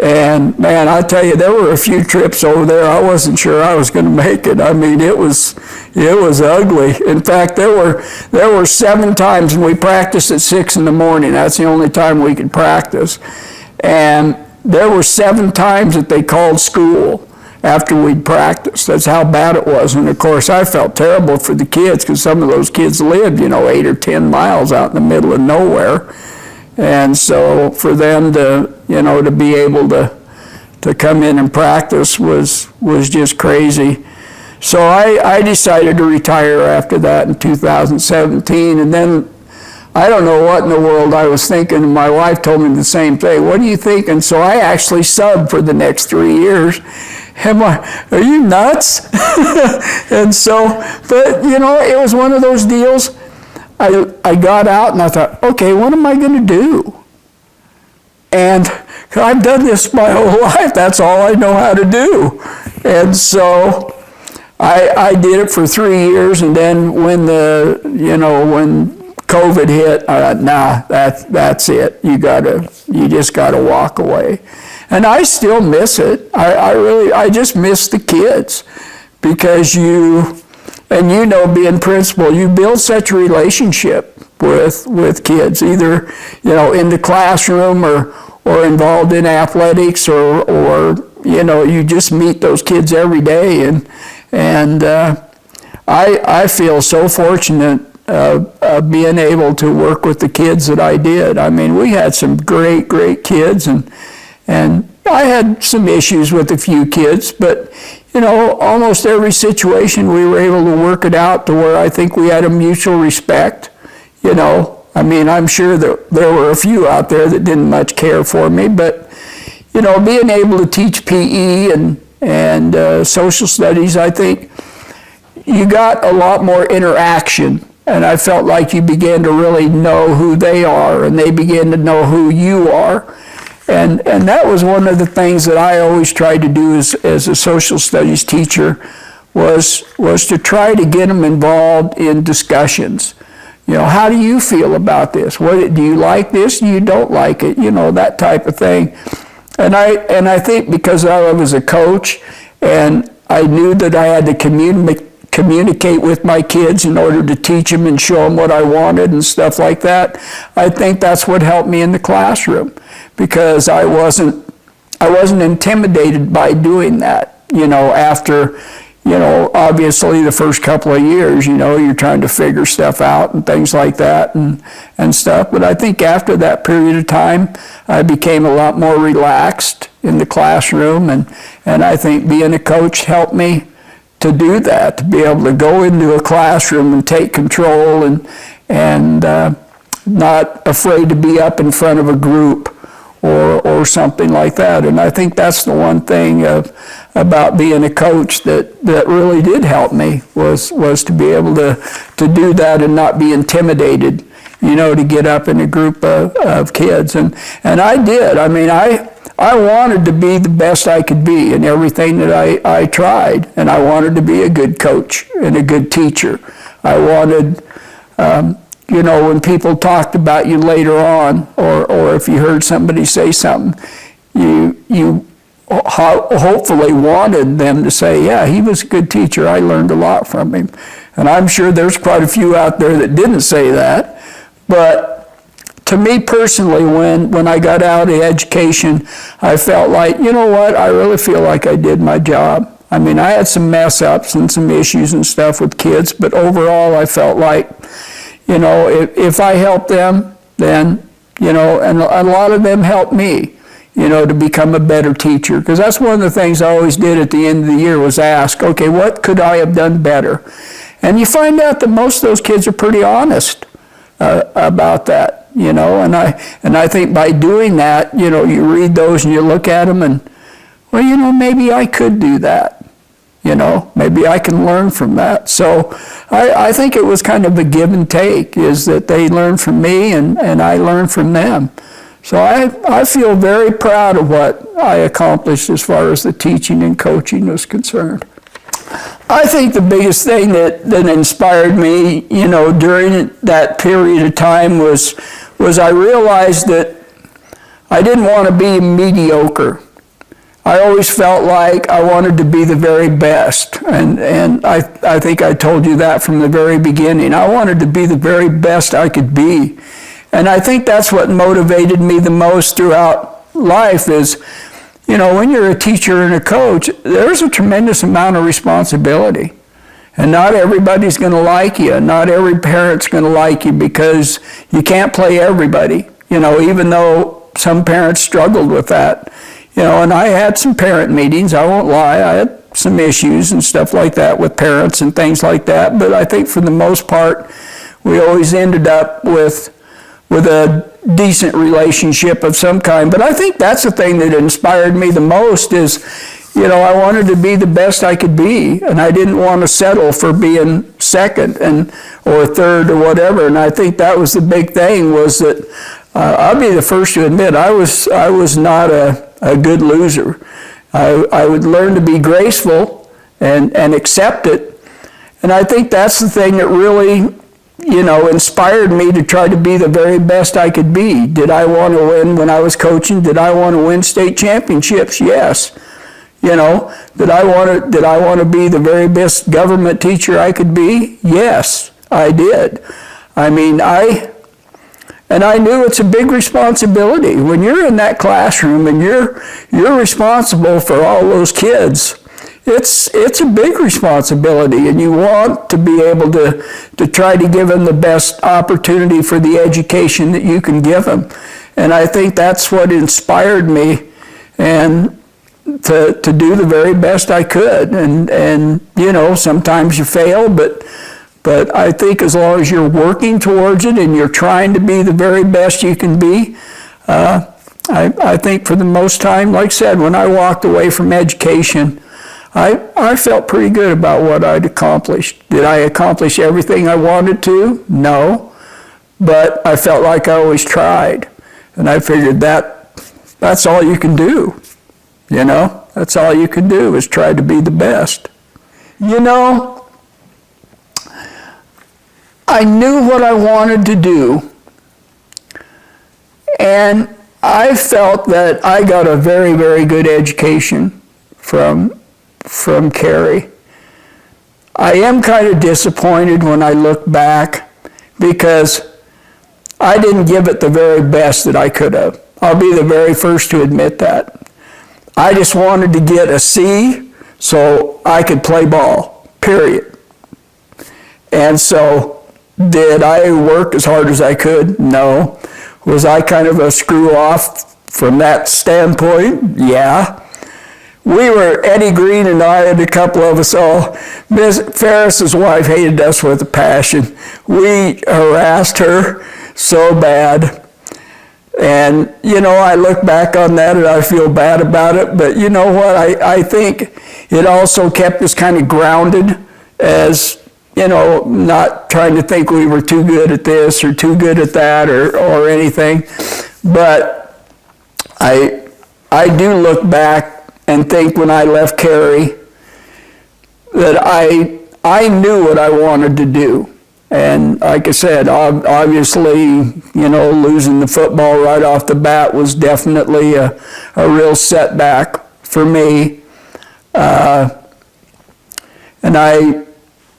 And man, I tell you, there were a few trips over there I wasn't sure I was going to make it. I mean, it was ugly. In fact, there were 7 times, and we practiced at 6 in the morning. That's the only time we could practice. And there were 7 times that they called school after we'd practiced. That's how bad it was. And of course, I felt terrible for the kids, because some of those kids lived, 8 or 10 miles out in the middle of nowhere. And so for them to, to be able to come in and practice was just crazy. So I decided to retire after that in 2017. And then I don't know what in the world I was thinking. And my wife told me the same thing. "What do you think?" And so I actually subbed for the next 3 years. Are you nuts? And so, but it was one of those deals. I got out and I thought, okay, what am I going to do? And I've done this my whole life. That's all I know how to do. And so I did it for 3 years, and then when when COVID hit, I thought, nah, that's it. You just gotta walk away. And I still miss it. I just miss the kids, because being principal, you build such a relationship with kids, either, in the classroom or involved in athletics, or you just meet those kids every day. And I feel so fortunate being able to work with the kids that I did. I mean, we had some great kids, and I had some issues with a few kids, but almost every situation we were able to work it out to where I think we had a mutual respect. I mean, I'm sure that there were a few out there that didn't much care for me, but being able to teach PE and social studies, I think you got a lot more interaction. And I felt like you began to really know who they are, and they began to know who you are. And that was one of the things that I always tried to do as a social studies teacher, was to try to get them involved in discussions. How do you feel about this? Do you like this? Do you don't like it? That type of thing. And I think because I was a coach, and I knew that I had to communicate with my kids in order to teach them and show them what I wanted and stuff like that, I think that's what helped me in the classroom, because I wasn't intimidated by doing that. After obviously the first couple of years, you're trying to figure stuff out and things like that and stuff. But I think after that period of time, I became a lot more relaxed in the classroom, and I think being a coach helped me to do that, to be able to go into a classroom and take control, and not afraid to be up in front of a group or something like that. And I think that's the one thing about being a coach that really did help me, was to be able to do that and not be intimidated, to get up in a group of kids. And I did. I mean, I wanted to be the best I could be in everything that I tried, and I wanted to be a good coach and a good teacher. I wanted, when people talked about you later on, or if you heard somebody say something, you hopefully wanted them to say, yeah, he was a good teacher. I learned a lot from him. And I'm sure there's quite a few out there that didn't say that, but to me personally, when I got out of education, I felt like, you know what, I really feel like I did my job. I mean, I had some mess ups and some issues and stuff with kids, but overall I felt like, you know, if I helped them, then, you know, and a lot of them helped me, you know, to become a better teacher. Because that's one of the things I always did at the end of the year was ask, okay, what could I have done better? And you find out that most of those kids are pretty honest about that, you know, and I think by doing that, you know, you read those and you look at them and, well, you know, maybe I could do that. You know, maybe I can learn from that. So I think it was kind of a give and take, is that they learned from me and I learned from them. So I feel very proud of what I accomplished as far as the teaching and coaching was concerned. I think the biggest thing that inspired me, you know, during that period of time was I realized that I didn't want to be mediocre. I always felt like I wanted to be the very best, and I think I told you that from the very beginning. I wanted to be the very best I could be. And I think that's what motivated me the most throughout life is, you know, when you're a teacher and a coach, there's a tremendous amount of responsibility. And not everybody's going to like you. Not every parent's going to like you because you can't play everybody, you know, even though some parents struggled with that. You know, and I had some parent meetings, I won't lie, I had some issues and stuff like that with parents and things like that, but I think for the most part, we always ended up with a decent relationship of some kind. But I think that's the thing that inspired me the most is, you know, I wanted to be the best I could be, and I didn't want to settle for being second or third or whatever, and I think that was the big thing was that I'll be the first to admit I was not a good loser. I would learn to be graceful and accept it. And I think that's the thing that really, you know, inspired me to try to be the very best I could be. Did I want to win when I was coaching? Did I want to win state championships? Yes. You know, did I want to be the very best government teacher I could be? Yes, I did. I mean, and I knew it's a big responsibility. When you're in that classroom and you're responsible for all those kids, it's a big responsibility, and you want to be able to try to give them the best opportunity for the education that you can give them. And I think that's what inspired me and to do the very best I could. And you know, sometimes you fail, but I think as long as you're working towards it and you're trying to be the very best you can be, I think for the most time, like I said, when I walked away from education, I felt pretty good about what I'd accomplished. Did I accomplish everything I wanted to? No. But I felt like I always tried. And I figured that's all you can do. You know, that's all you can do is try to be the best. You know, I knew what I wanted to do, and I felt that I got a very, very good education from Carey. I am kind of disappointed when I look back because I didn't give it the very best that I could have. I'll be the very first to admit that. I just wanted to get a C so I could play ball, period. And so, did I work as hard as I could? No. Was I kind of a screw off from that standpoint? Yeah. Eddie Green and I and a couple of us all, Miss Ferris's wife hated us with a passion. We harassed her so bad. And, you know, I look back on that and I feel bad about it. But you know what? I think it also kept us kind of grounded as, you know, not trying to think we were too good at this or too good at that or anything. But I do look back and think when I left Carey that I knew what I wanted to do. And like I said, obviously, you know, losing the football right off the bat was definitely a real setback for me. And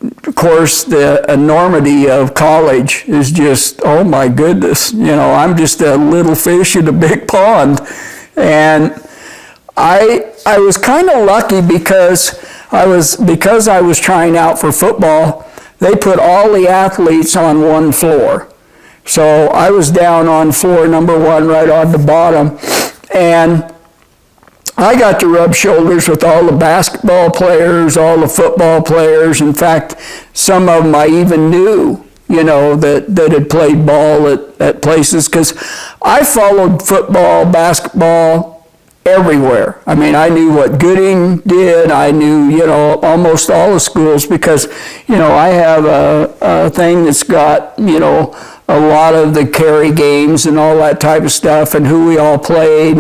of course, the enormity of college is just, oh my goodness, I'm just a little fish in a big pond. And I was kind of lucky because I was trying out for football. They put all the athletes on one floor. So I was down on floor number 1, right on the bottom, and I got to rub shoulders with all the basketball players, all the football players. In fact, some of them I even knew, that had played ball at places, because I followed football, basketball, everywhere. I mean, I knew what Gooding did. I knew, almost all the schools, because, I have a thing that's got, a lot of the Carey games and all that type of stuff, and who we all played.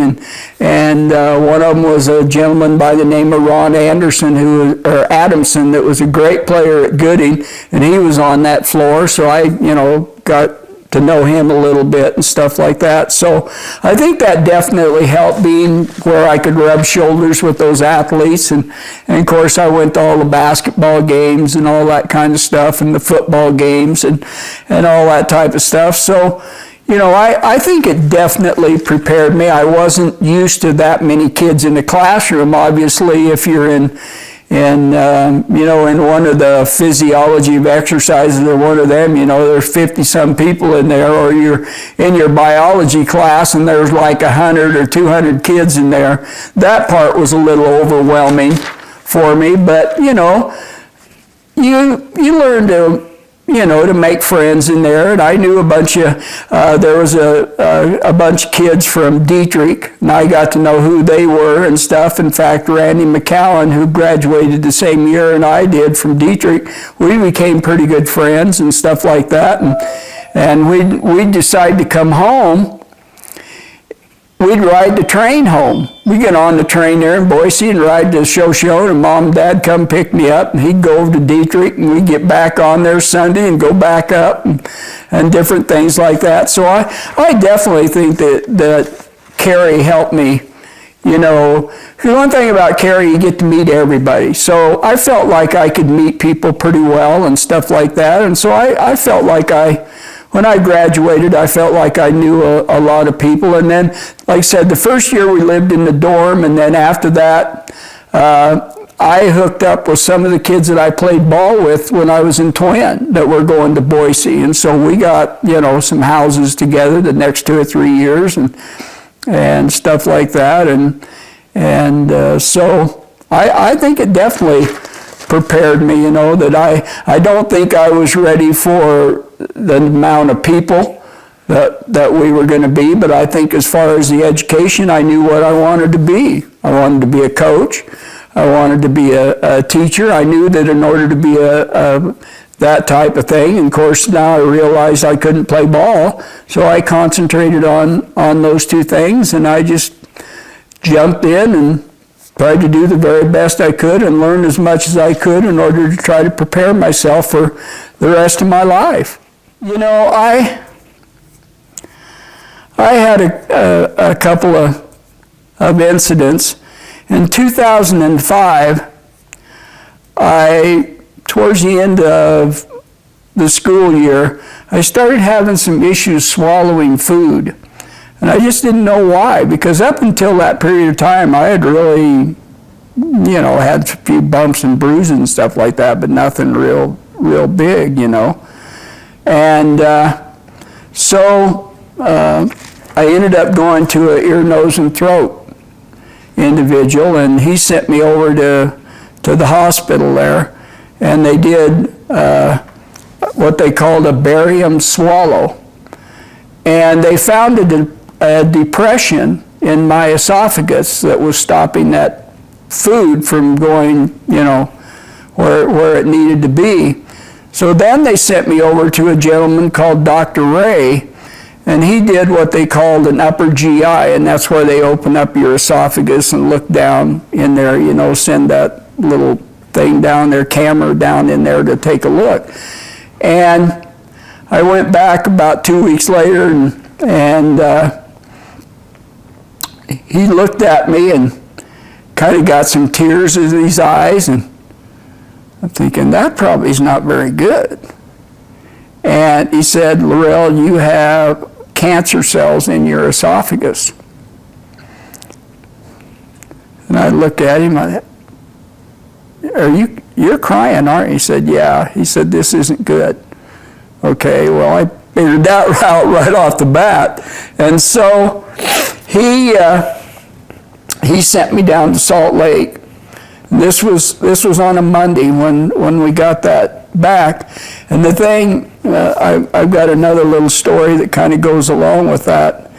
And one of them was a gentleman by the name of Ron Anderson, or Adamson, that was a great player at Gooding, and he was on that floor. So I, got to know him a little bit and stuff like that. So I think that definitely helped, being where I could rub shoulders with those athletes. And of course, I went to all the basketball games and all that kind of stuff, and the football games and all that type of stuff. So, I think it definitely prepared me. I wasn't used to that many kids in the classroom. Obviously, if you're in one of the physiology of exercises, or one of them, there's 50-some people in there, or you're in your biology class and there's like 100 or 200 kids in there. That part was a little overwhelming for me, but, you learn to make friends in there. And I knew a bunch of, there was a bunch of kids from Dietrich, and I got to know who they were and stuff. In fact, Randy McCowan, who graduated the same year and I did from Dietrich, we became pretty good friends and stuff like that. And we'd decide to come home. We'd ride the train home. We'd get on the train there in Boise and ride to Shoshone, and Mom and Dad come pick me up, and he'd go over to Dietrich, and we'd get back on there Sunday and go back up and different things like that. So I definitely think that Carey helped me. The one thing about Carey, you get to meet everybody. So I felt like I could meet people pretty well and stuff like that. And so I felt like when I graduated, I felt like I knew a lot of people. And then, like I said, the first year we lived in the dorm, and then after that, I hooked up with some of the kids that I played ball with when I was in Twin that were going to Boise. And so we got, some houses together the next 2 or 3 years and stuff like that. And so I think it definitely prepared me, that I don't think I was ready for the amount of people that we were going to be, but I think as far as the education, I knew what I wanted to be. I wanted to be a coach. I wanted to be a teacher. I knew that in order to be that type of thing, and of course now I realized I couldn't play ball, so I concentrated on those two things, and I just jumped in and tried to do the very best I could and learn as much as I could in order to try to prepare myself for the rest of my life. I had a couple of incidents. In 2005, towards the end of the school year, I started having some issues swallowing food. And I just didn't know why, because up until that period of time, I had really, had a few bumps and bruises and stuff like that, but nothing real big, And so I ended up going to an ear, nose, and throat individual, and he sent me over to the hospital there, and they did what they called a barium swallow. And they found a depression in my esophagus that was stopping that food from going, where it needed to be. So then they sent me over to a gentleman called Dr. Ray, and he did what they called an upper GI, and that's where they open up your esophagus and look down in there, send that little thing down there, camera down in there to take a look. And I went back about 2 weeks later, and he looked at me and kind of got some tears in his eyes, and I'm thinking, that probably is not very good. And he said, LaRell, you have cancer cells in your esophagus. And I looked at him, you're crying, aren't you? He said, yeah. He said, this isn't good. Okay, well, I figured that out right off the bat. And so he sent me down to Salt Lake. This was on a Monday when we got that back. And the thing, I've got another little story that kind of goes along with that,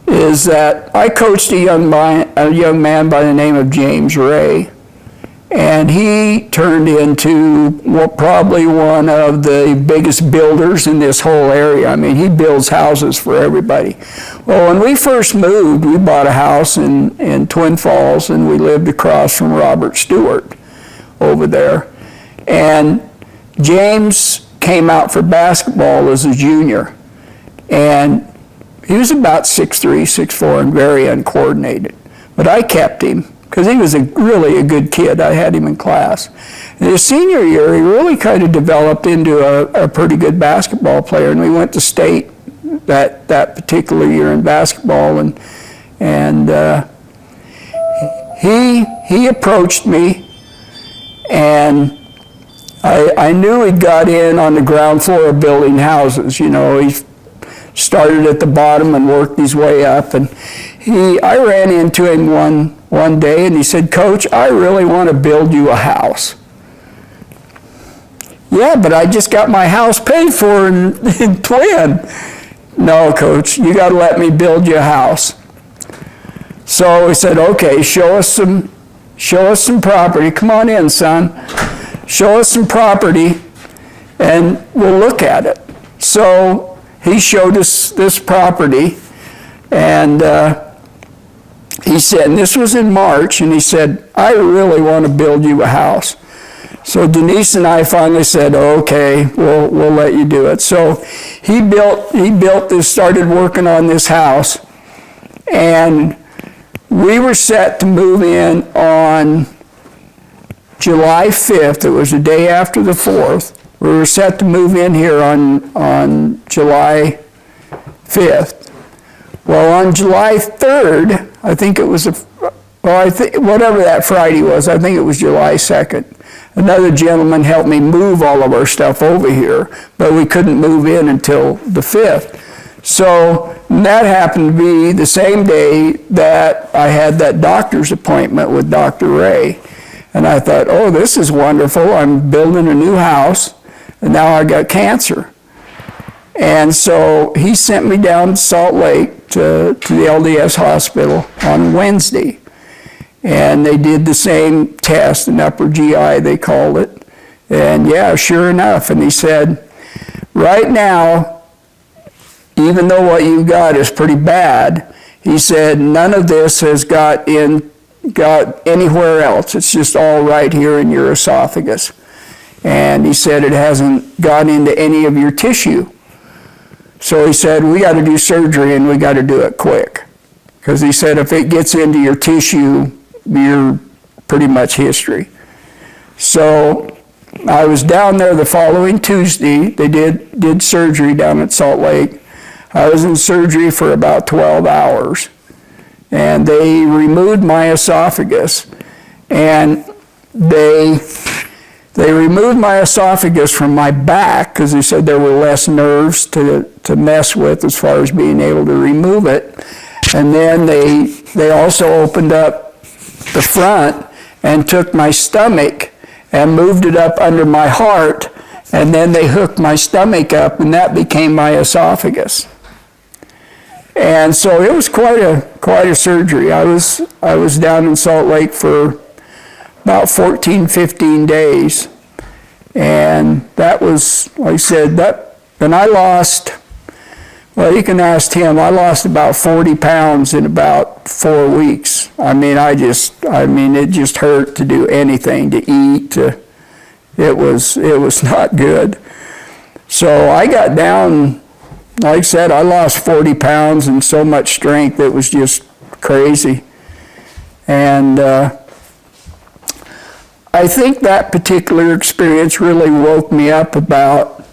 is that I coached a young man by the name of James Ray. And he turned into probably one of the biggest builders in this whole area. I mean, he builds houses for everybody. Well, when we first moved, we bought a house in Twin Falls, and we lived across from Robert Stewart over there. And James came out for basketball as a junior. And he was about 6'3", 6'4", and very uncoordinated. But I kept him, because he was really a good kid. I had him in class. In his senior year, he really kind of developed into a pretty good basketball player, and we went to state that particular year in basketball, and he approached me, and I knew he'd got in on the ground floor of building houses. You know, he started at the bottom and worked his way up, and I ran into him one day, and he said, Coach, I really want to build you a house. Yeah, but I just got my house paid for in Twin. No, Coach, you got to let me build you a house. So he said, okay, show us some property. Come on in, son. Show us some property, and we'll look at it. So he showed us this property, and he said, and this was in March, and he said, I really want to build you a house. So Denise and I finally said, okay, we'll let you do it. So he built this, started working on this house, and we were set to move in on July 5th. It was the day after the 4th. We were set to move in here on July 5th. Well, on July 3rd, I think it was, whatever that Friday was, I think it was July 2nd, another gentleman helped me move all of our stuff over here, but we couldn't move in until the 5th. So that happened to be the same day that I had that doctor's appointment with Dr. Ray. And I thought, oh, this is wonderful. I'm building a new house, and now I got cancer. And so he sent me down to Salt Lake to the LDS hospital on Wednesday. And they did the same test, an upper GI they called it. And yeah, sure enough. And he said, right now, even though what you got is pretty bad, he said, none of this has got anywhere else. It's just all right here in your esophagus. And he said it hasn't got into any of your tissue. So he said, we got to do surgery, and we got to do it quick. Because he said, if it gets into your tissue, you're pretty much history. So I was down there the following Tuesday. They did surgery down at Salt Lake. I was in surgery for about 12 hours. And they removed my esophagus. And they removed my esophagus from my back, because they said there were less nerves to mess with as far as being able to remove it. And then they also opened up the front and took my stomach and moved it up under my heart, and then they hooked my stomach up, and that became my esophagus. And so it was quite a surgery. I was down in Salt Lake for about 14, 15 days. And that was, like I said, and I lost, well, you can ask him, I lost about 40 pounds in about 4 weeks. I mean, it just hurt to do anything, to eat. It was not good. So I got down, like I said, I lost 40 pounds and so much strength, it was just crazy. And I think that particular experience really woke me up about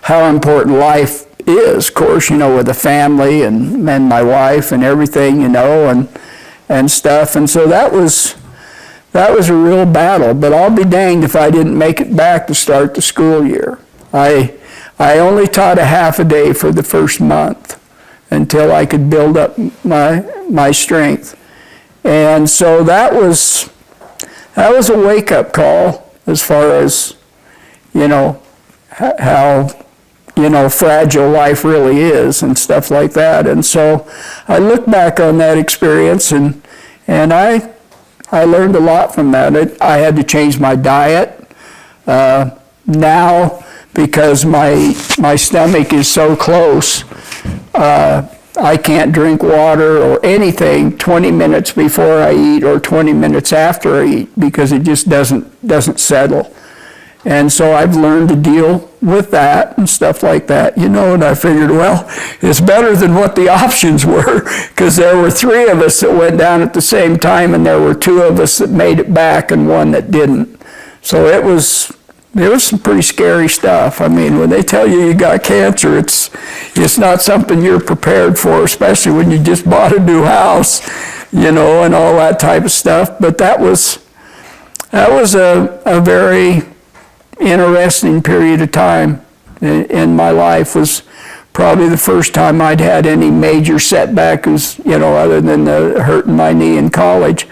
how important life is, of course, with a family and my wife and everything, and stuff. And so that was a real battle, but I'll be danged if I didn't make it back to start the school year. I only taught a half a day for the first month until I could build up my strength. And so that was a wake-up call as far as, how, fragile life really is and stuff like that. And so I look back on that experience and I learned a lot from that. I had to change my diet. Now, because my stomach is so close, I can't drink water or anything 20 minutes before I eat or 20 minutes after I eat because it just doesn't settle. And so I've learned to deal with that and stuff like that, and I figured, well, it's better than what the options were, because there were 3 of us that went down at the same time, and there were 2 of us that made it back and 1 that didn't. So it was some pretty scary stuff. I mean, when they tell you got cancer, it's not something you're prepared for, especially when you just bought a new house, and all that type of stuff. But that was a very interesting period of time in my life. Was probably the first time I'd had any major setback, other than the hurting my knee in college,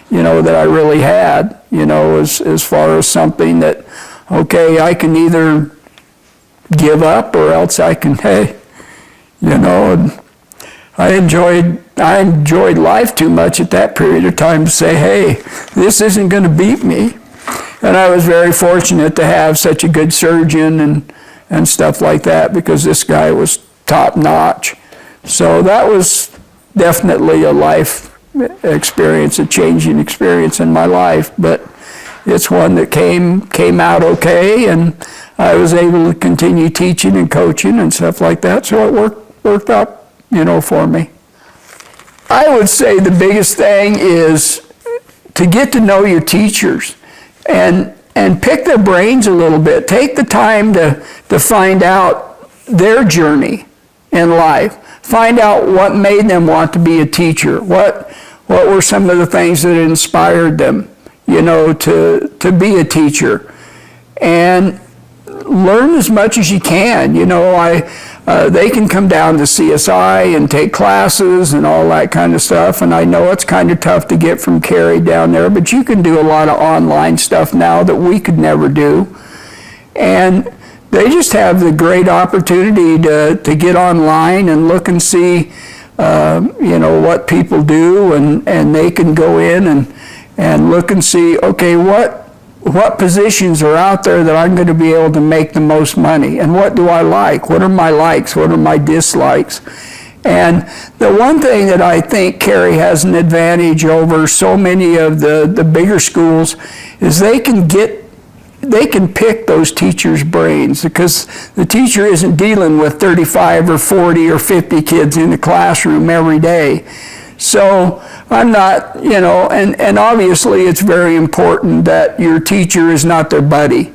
that I really had, as far as something that, okay, I can either give up or else I can, and I enjoyed life too much at that period of time to say, hey, this isn't going to beat me. And I was very fortunate to have such a good surgeon and stuff like that, because this guy was top notch. So that was definitely a life experience, a changing experience in my life, but it's one that came out okay, and I was able to continue teaching and coaching and stuff like that, so it worked out, for me. I would say the biggest thing is to get to know your teachers and pick their brains a little bit. Take the time to find out their journey in life. Find out what made them want to be a teacher. What were some of the things that inspired them, to be a teacher. And learn as much as you can. They can come down to CSI and take classes and all that kind of stuff, and I know it's kind of tough to get from Carey down there, but you can do a lot of online stuff now that we could never do. And they just have the great opportunity to get online and look and see what people do, and they can go in and look and see, okay, what positions are out there that I'm going to be able to make the most money, and what do I like? What are my likes? What are my dislikes? And the one thing that I think Carey has an advantage over so many of the bigger schools is they can pick those teachers' brains, because the teacher isn't dealing with 35 or 40 or 50 kids in the classroom every day. So I'm not, and obviously it's very important that your teacher is not their buddy.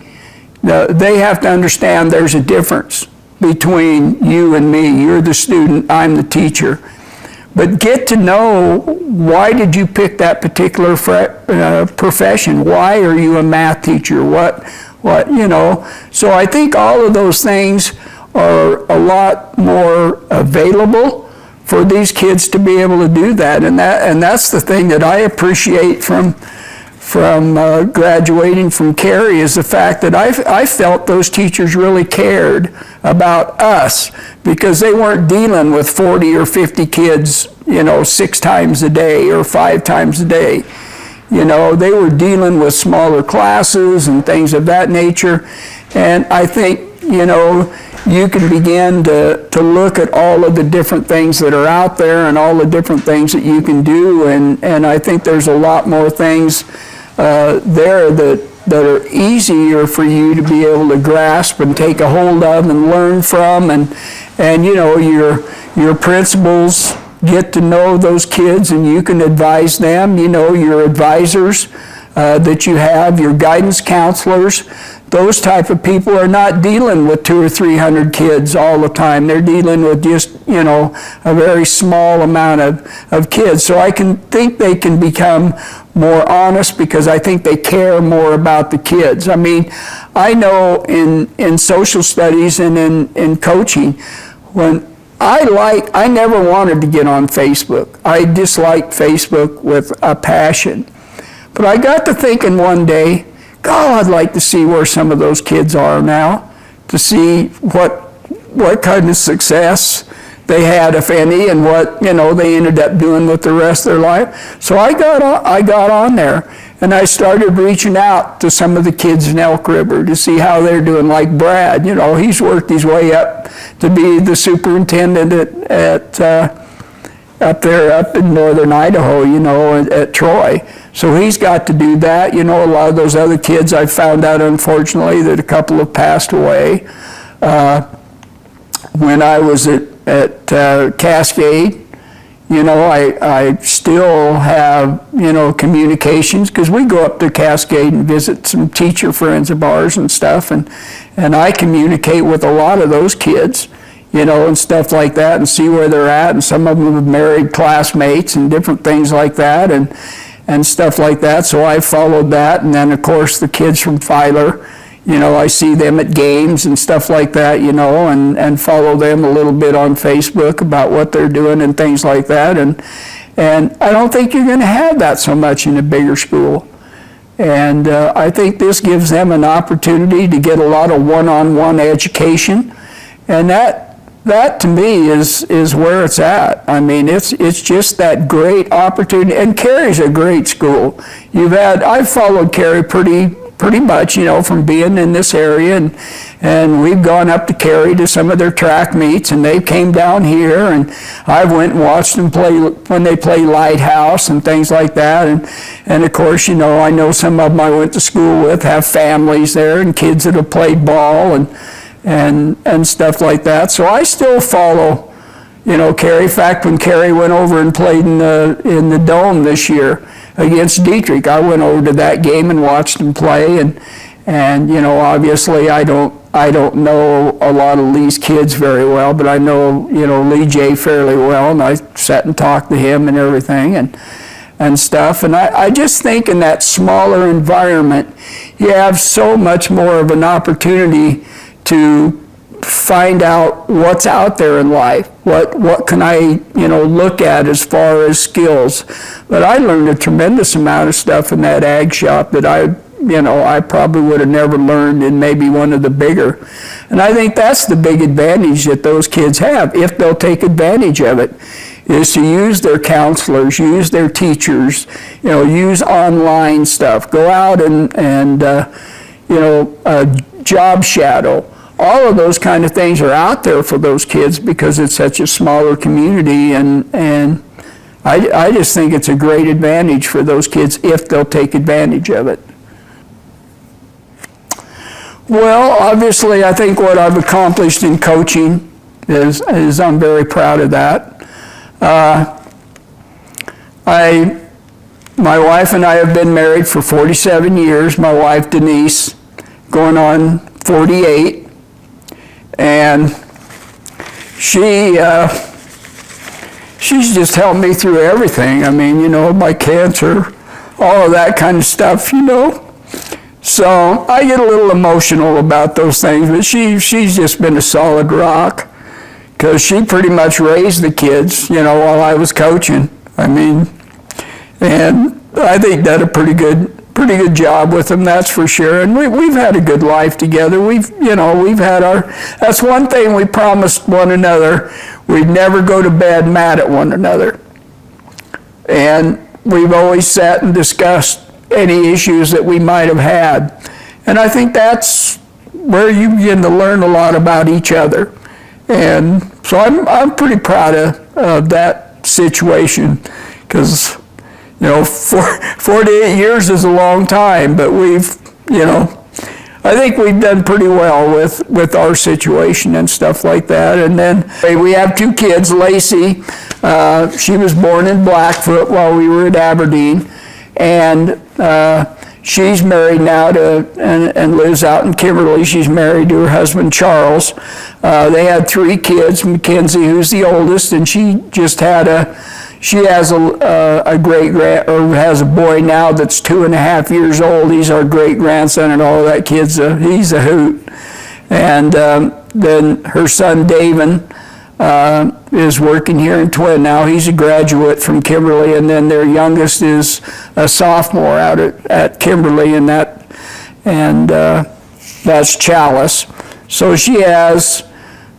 They have to understand there's a difference between you and me. You're the student, I'm the teacher. But get to know, why did you pick that particular profession? Why are you a math teacher? What, So I think all of those things are a lot more available for these kids to be able to do that, and that's the thing that I appreciate from graduating from Carey, is the fact that I felt those teachers really cared about us, because they weren't dealing with 40 or 50 kids, 6 times a day or 5 times a day. They were dealing with smaller classes and things of that nature, and I think, you can begin to look at all of the different things that are out there and all the different things that you can do, and I think there's a lot more things there that are easier for you to be able to grasp and take a hold of and learn from, and your principals get to know those kids, and you can advise them. Your advisors that you have, your guidance counselors. Those type of people are not dealing with 200 or 300 kids all the time. They're dealing with just, a very small amount of kids. So I can think they can become more honest because I think they care more about the kids. I mean, I know in social studies and in coaching, when I never wanted to get on Facebook. I disliked Facebook with a passion. But I got to thinking one day, God, I'd like to see where some of those kids are now, to see what kind of success they had, if any, and what they ended up doing with the rest of their life. So I got on there, and I started reaching out to some of the kids in Elk River to see how they're doing. Like Brad, he's worked his way up to be the superintendent at up in northern Idaho, at Troy. So he's got to do that. A lot of those other kids, I found out, unfortunately, that a couple have passed away. When I was at Cascade, I still have, communications, because we go up to Cascade and visit some teacher friends of ours and stuff, and I communicate with a lot of those kids, and stuff like that, and see where they're at, and some of them have married classmates and different things like that, and stuff like that. So I followed that, and then of course the kids from Filer, I see them at games and stuff like that, and follow them a little bit on Facebook about what they're doing and things like that, and I don't think you're going to have that so much in a bigger school. And I think this gives them an opportunity to get a lot of one-on-one education, and that to me is where it's at. I mean, it's just that great opportunity. And Carey's a great school. I've followed Carey pretty much, from being in this area, and we've gone up to Carey to some of their track meets, and they came down here, and I went and watched them play when they play Lighthouse and things like that, and of course, I know some of them I went to school with have families there and kids that have played ball and stuff like that. So I still follow, Carey. In fact, when Carey went over and played in the Dome this year against Dietrich, I went over to that game and watched him play, and obviously I don't know a lot of Lee's kids very well, but I know Lee J fairly well, and I sat and talked to him and everything and stuff. And I just think in that smaller environment, you have so much more of an opportunity to find out what's out there in life. What can I, look at as far as skills? But I learned a tremendous amount of stuff in that ag shop that I probably would have never learned in maybe one of the bigger. And I think that's the big advantage that those kids have, if they'll take advantage of it, is to use their counselors, use their teachers, use online stuff, go out and job shadow. All of those kind of things are out there for those kids because it's such a smaller community, and I just think it's a great advantage for those kids if they'll take advantage of it. Well, obviously, I think what I've accomplished in coaching is I'm very proud of that. My wife and I have been married for 47 years. My wife, Denise, going on 48. And she's just helped me through everything. I mean, my cancer, all of that kind of stuff, So I get a little emotional about those things, but she's just been a solid rock, because she pretty much raised the kids, while I was coaching. I mean, and I think did a pretty good job with them, that's for sure. And we've had a good life together. We've had that's one thing we promised one another. We'd never go to bed mad at one another. And we've always sat and discussed any issues that we might have had. And I think that's where you begin to learn a lot about each other. And so I'm pretty proud of that situation, because 48 years is a long time, but I think we've done pretty well with our situation and stuff like that. And then we have two kids. Lacey, she was born in Blackfoot while we were at Aberdeen, and she's married now and lives out in Kimberly. She's married to her husband, Charles. They had 3 kids, Mackenzie, who's the oldest, and she has a has a boy now that's 2.5 years old. He's our great grandson, and all of that kid's he's a hoot. And then her son, David, is working here in Twin now. He's a graduate from Kimberly, and then their youngest is a sophomore out at Kimberly, and that's Chalice. So she has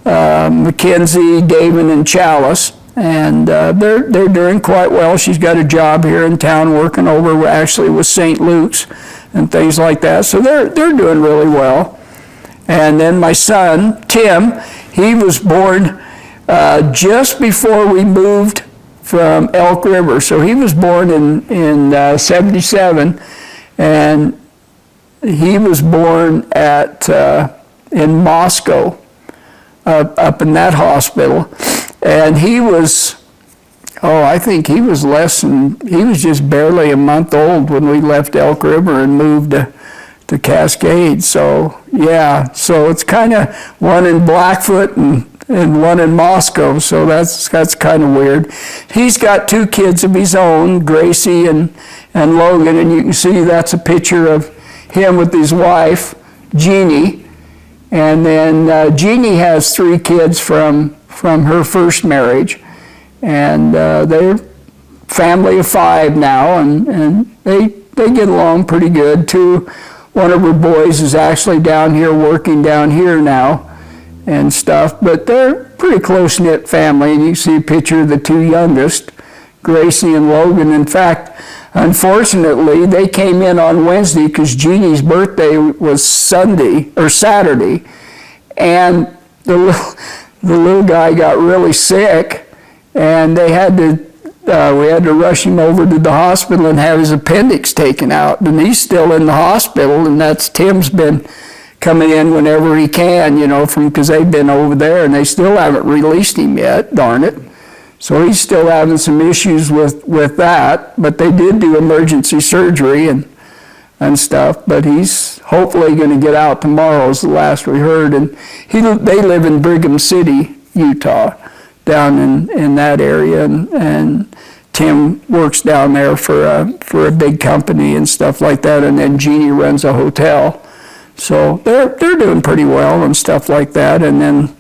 Mackenzie, David, and Chalice, and they're doing quite well. She's got a job here in town working over actually with St. Luke's and things like that. So they're doing really well. And then my son, Tim, he was born just before we moved from Elk River. So he was born in 77, and he was born in Moscow, up in that hospital. And he was, I think he was just barely a month old when we left Elk River and moved to Cascade. So yeah, so it's kind of one in Blackfoot and one in Moscow, so that's kind of weird. He's got 2 kids of his own, Gracie and Logan, and you can see that's a picture of him with his wife, Jeannie. And then Jeannie has 3 kids from her first marriage, and they're family of 5 now, and they get along pretty good. One of her boys is actually working down here now and stuff, but they're pretty close-knit family, and you see a picture of the 2 youngest, Gracie and Logan. In fact, unfortunately, they came in on Wednesday because Jeannie's birthday was Saturday, and the little guy got really sick, and we had to rush him over to the hospital and have his appendix taken out, and he's still in the hospital, and Tim's been coming in whenever he can, because they've been over there, and they still haven't released him yet, darn it. So he's still having some issues with that, but they did do emergency surgery and stuff, but he's hopefully going to get out tomorrow is the last we heard. And they live in Brigham City, Utah, down in that area, and Tim works down there for a big company and stuff like that, and then Jeannie runs a hotel. So they're doing pretty well and stuff like that. And then,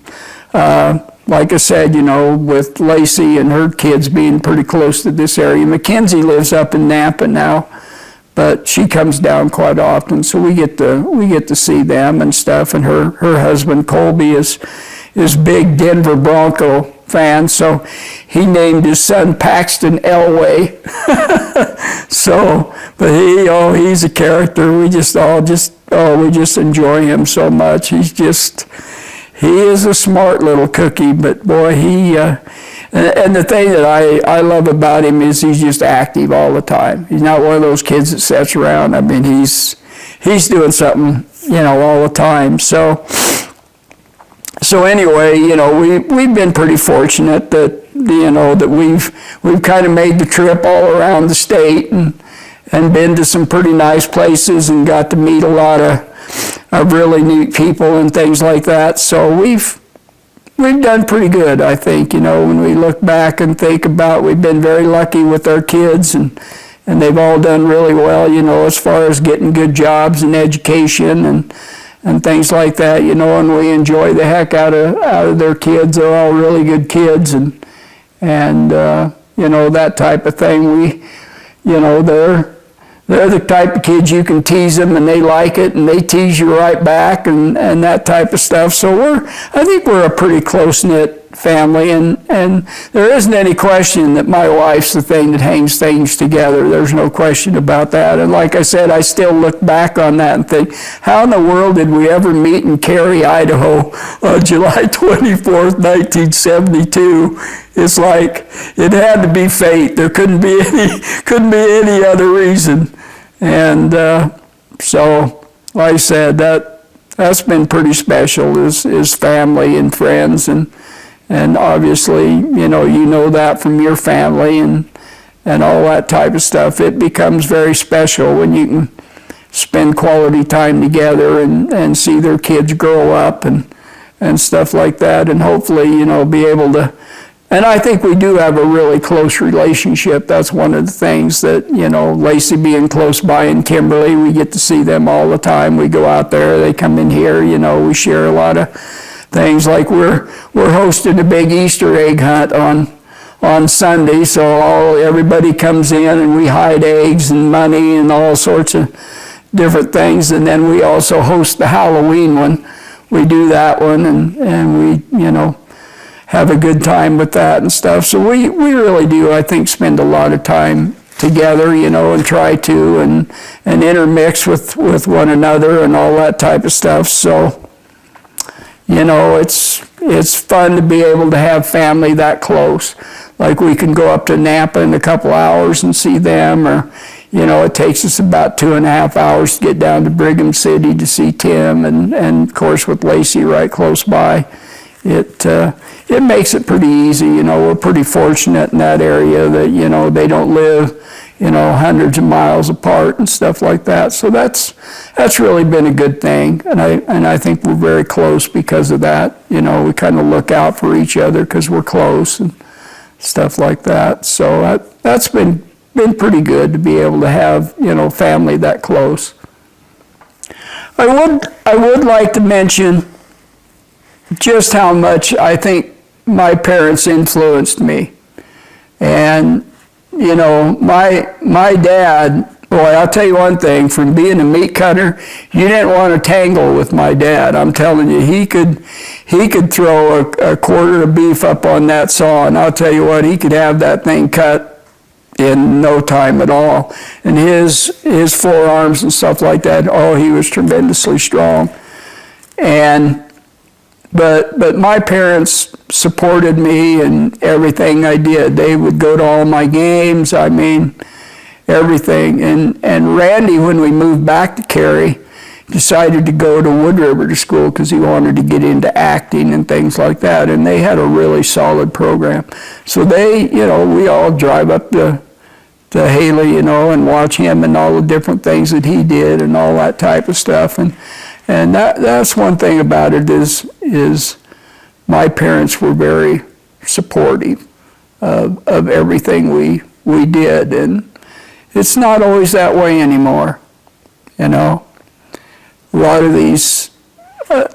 like I said, with Lacey and her kids being pretty close to this area, Mackenzie lives up in Nampa now, but she comes down quite often, so we get to see them and stuff. And her husband Colby is big Denver Bronco fan, so he named his son Paxton Elway. So, but he's a character. We just enjoy him so much. He is a smart little cookie, but boy, and the thing that I love about him is he's just active all the time. He's not one of those kids that sits around. I mean, he's doing something, all the time. So anyway, we've been pretty fortunate that we've kind of made the trip all around the state and been to some pretty nice places and got to meet a lot of really neat people and things like that. So we've done pretty good, I think. When we look back and think about, we've been very lucky with our kids, and they've all done really well, as far as getting good jobs and education and things like that, and we enjoy the heck out of their kids. They're all really good kids, and that type of thing. They're the type of kids you can tease them and they like it, and they tease you right back, and that type of stuff. So I think we're a pretty close-knit family, and there isn't any question that my wife's the thing that hangs things together. There's no question about that. And like I said, I still look back on that and think, how in the world did we ever meet in Carey, Idaho on July 24th, 1972? It's like it had to be fate. There couldn't be any other reason. And so, like I said, that's been pretty special, is family and friends, and obviously, you know that from your family and all that type of stuff. It becomes very special when you can spend quality time together and see their kids grow up and stuff like that, and hopefully, be able to. And I think we do have a really close relationship. That's one of the things that, Lacey being close by and Kimberly, we get to see them all the time. We go out there, they come in here, we share a lot of things. Like we're hosting a big Easter egg hunt on Sunday, so everybody comes in and we hide eggs and money and all sorts of different things. And then we also host the Halloween one. We do that one, and we, have a good time with that and stuff. So we really do, I think, spend a lot of time together, and try to and intermix with one another and all that type of stuff. So, it's fun to be able to have family that close. Like we can go up to Napa in a couple hours and see them, or, it takes us about 2.5 hours to get down to Brigham City to see Tim, and of course with Lacey right close by. It makes it pretty easy. We're pretty fortunate in that area that, they don't live, hundreds of miles apart and stuff like that. So that's really been a good thing. And I think we're very close because of that. We kind of look out for each other because we're close and stuff like that. So that's been pretty good to be able to have, family that close. I would like to mention just how much I think my parents influenced me. And, my dad, boy, I'll tell you one thing, from being a meat cutter, you didn't want to tangle with my dad. I'm telling you, he could throw a quarter of beef up on that saw, and I'll tell you what, he could have that thing cut in no time at all. And his forearms and stuff like that, he was tremendously strong. But my parents supported me in everything I did. They would go to all my games, everything. And Randy, when we moved back to Carey, decided to go to Wood River to school because he wanted to get into acting and things like that. And they had a really solid program. So we all drive up to Haley, and watch him and all the different things that he did and all that type of stuff. And that's one thing about it is my parents were very supportive of everything we did, and it's not always that way anymore. A lot of these, probably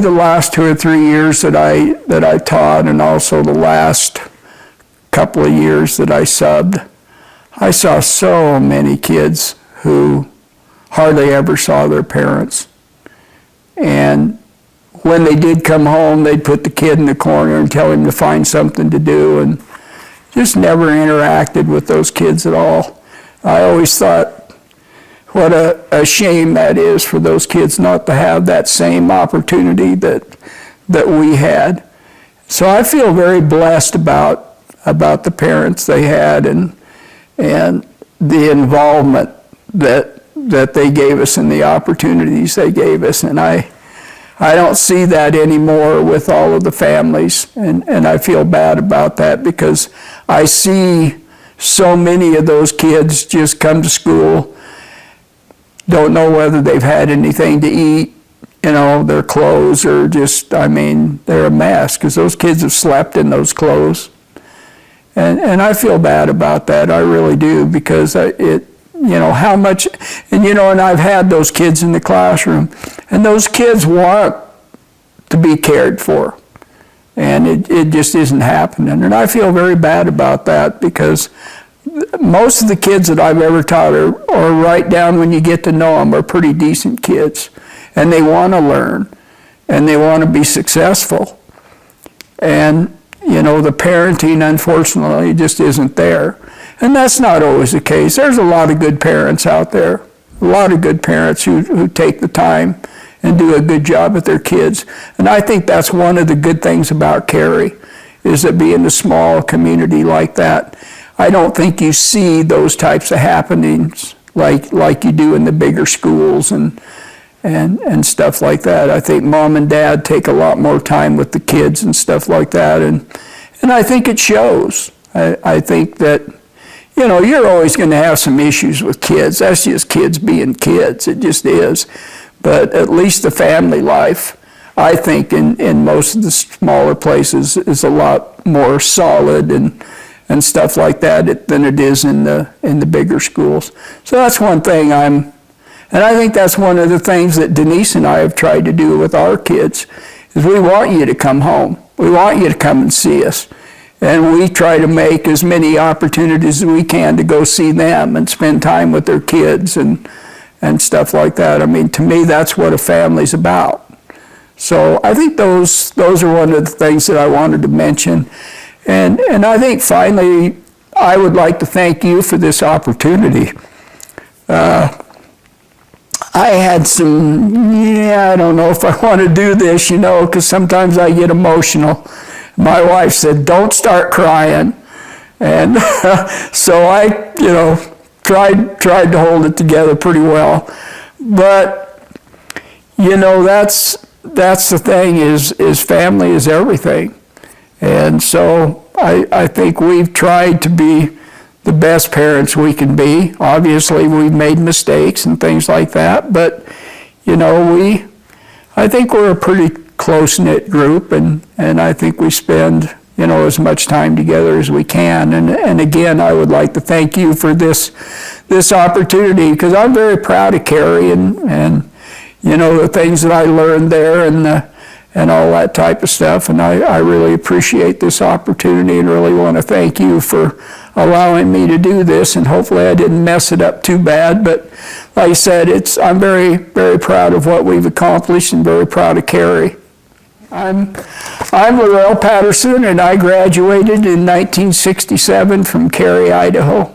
the last 2 or 3 years that I taught, and also the last couple of years that I subbed, I saw so many kids who hardly ever saw their parents. And when they did come home, they'd put the kid in the corner and tell him to find something to do, and just never interacted with those kids at all. I always thought what a shame that is for those kids not to have that same opportunity that we had. So I feel very blessed about the parents they had and the involvement that they gave us and the opportunities they gave us. And I don't see that anymore with all of the families, and I feel bad about that because I see so many of those kids just come to school, don't know whether they've had anything to eat, their clothes are just, they're a mess because those kids have slept in those clothes. And I feel bad about that, I really do, because how much, and I've had those kids in the classroom, and those kids want to be cared for, and it just isn't happening. And I feel very bad about that because most of the kids that I've ever taught are right down when you get to know them are pretty decent kids, and they want to learn, and they want to be successful. And the parenting, unfortunately, just isn't there. And that's not always the case. There's a lot of good parents out there, a lot of good parents who take the time and do a good job with their kids. And I think that's one of the good things about Carey, is that being a small community like that, I don't think you see those types of happenings like you do in the bigger schools and stuff like that. I think mom and dad take a lot more time with the kids and stuff like that, and I think it shows. I think that, you know, you're always going to have some issues with kids. That's just kids being kids. It just is. But at least the family life, I think, in most of the smaller places is a lot more solid and stuff like that than it is in the bigger schools. So that's one thing and I think that's one of the things that Denise and I have tried to do with our kids, is we want you to come home. We want you to come and see us. And we try to make as many opportunities as we can to go see them and spend time with their kids and stuff like that. I mean, to me, that's what a family's about. So I think those are one of the things that I wanted to mention. And I think finally, I would like to thank you for this opportunity. I had I don't know if I want to do this, you know, because sometimes I get emotional. My wife said, don't start crying. And so I, you know, tried to hold it together pretty well. But, you know, that's the thing is family is everything. And so I think we've tried to be the best parents we can be. Obviously, we've made mistakes and things like that, but, you know, I think we're a pretty close-knit group, and I think we spend, you know, as much time together as we can. And again, I would like to thank you for this opportunity, because I'm very proud of Carey and you know, the things that I learned there and all that type of stuff. And I really appreciate this opportunity and really want to thank you for allowing me to do this. And hopefully I didn't mess it up too bad. But like I said, I'm very, very proud of what we've accomplished and very proud of Carey. I'm LaRell Patterson, and I graduated in 1967 from Carey, Idaho.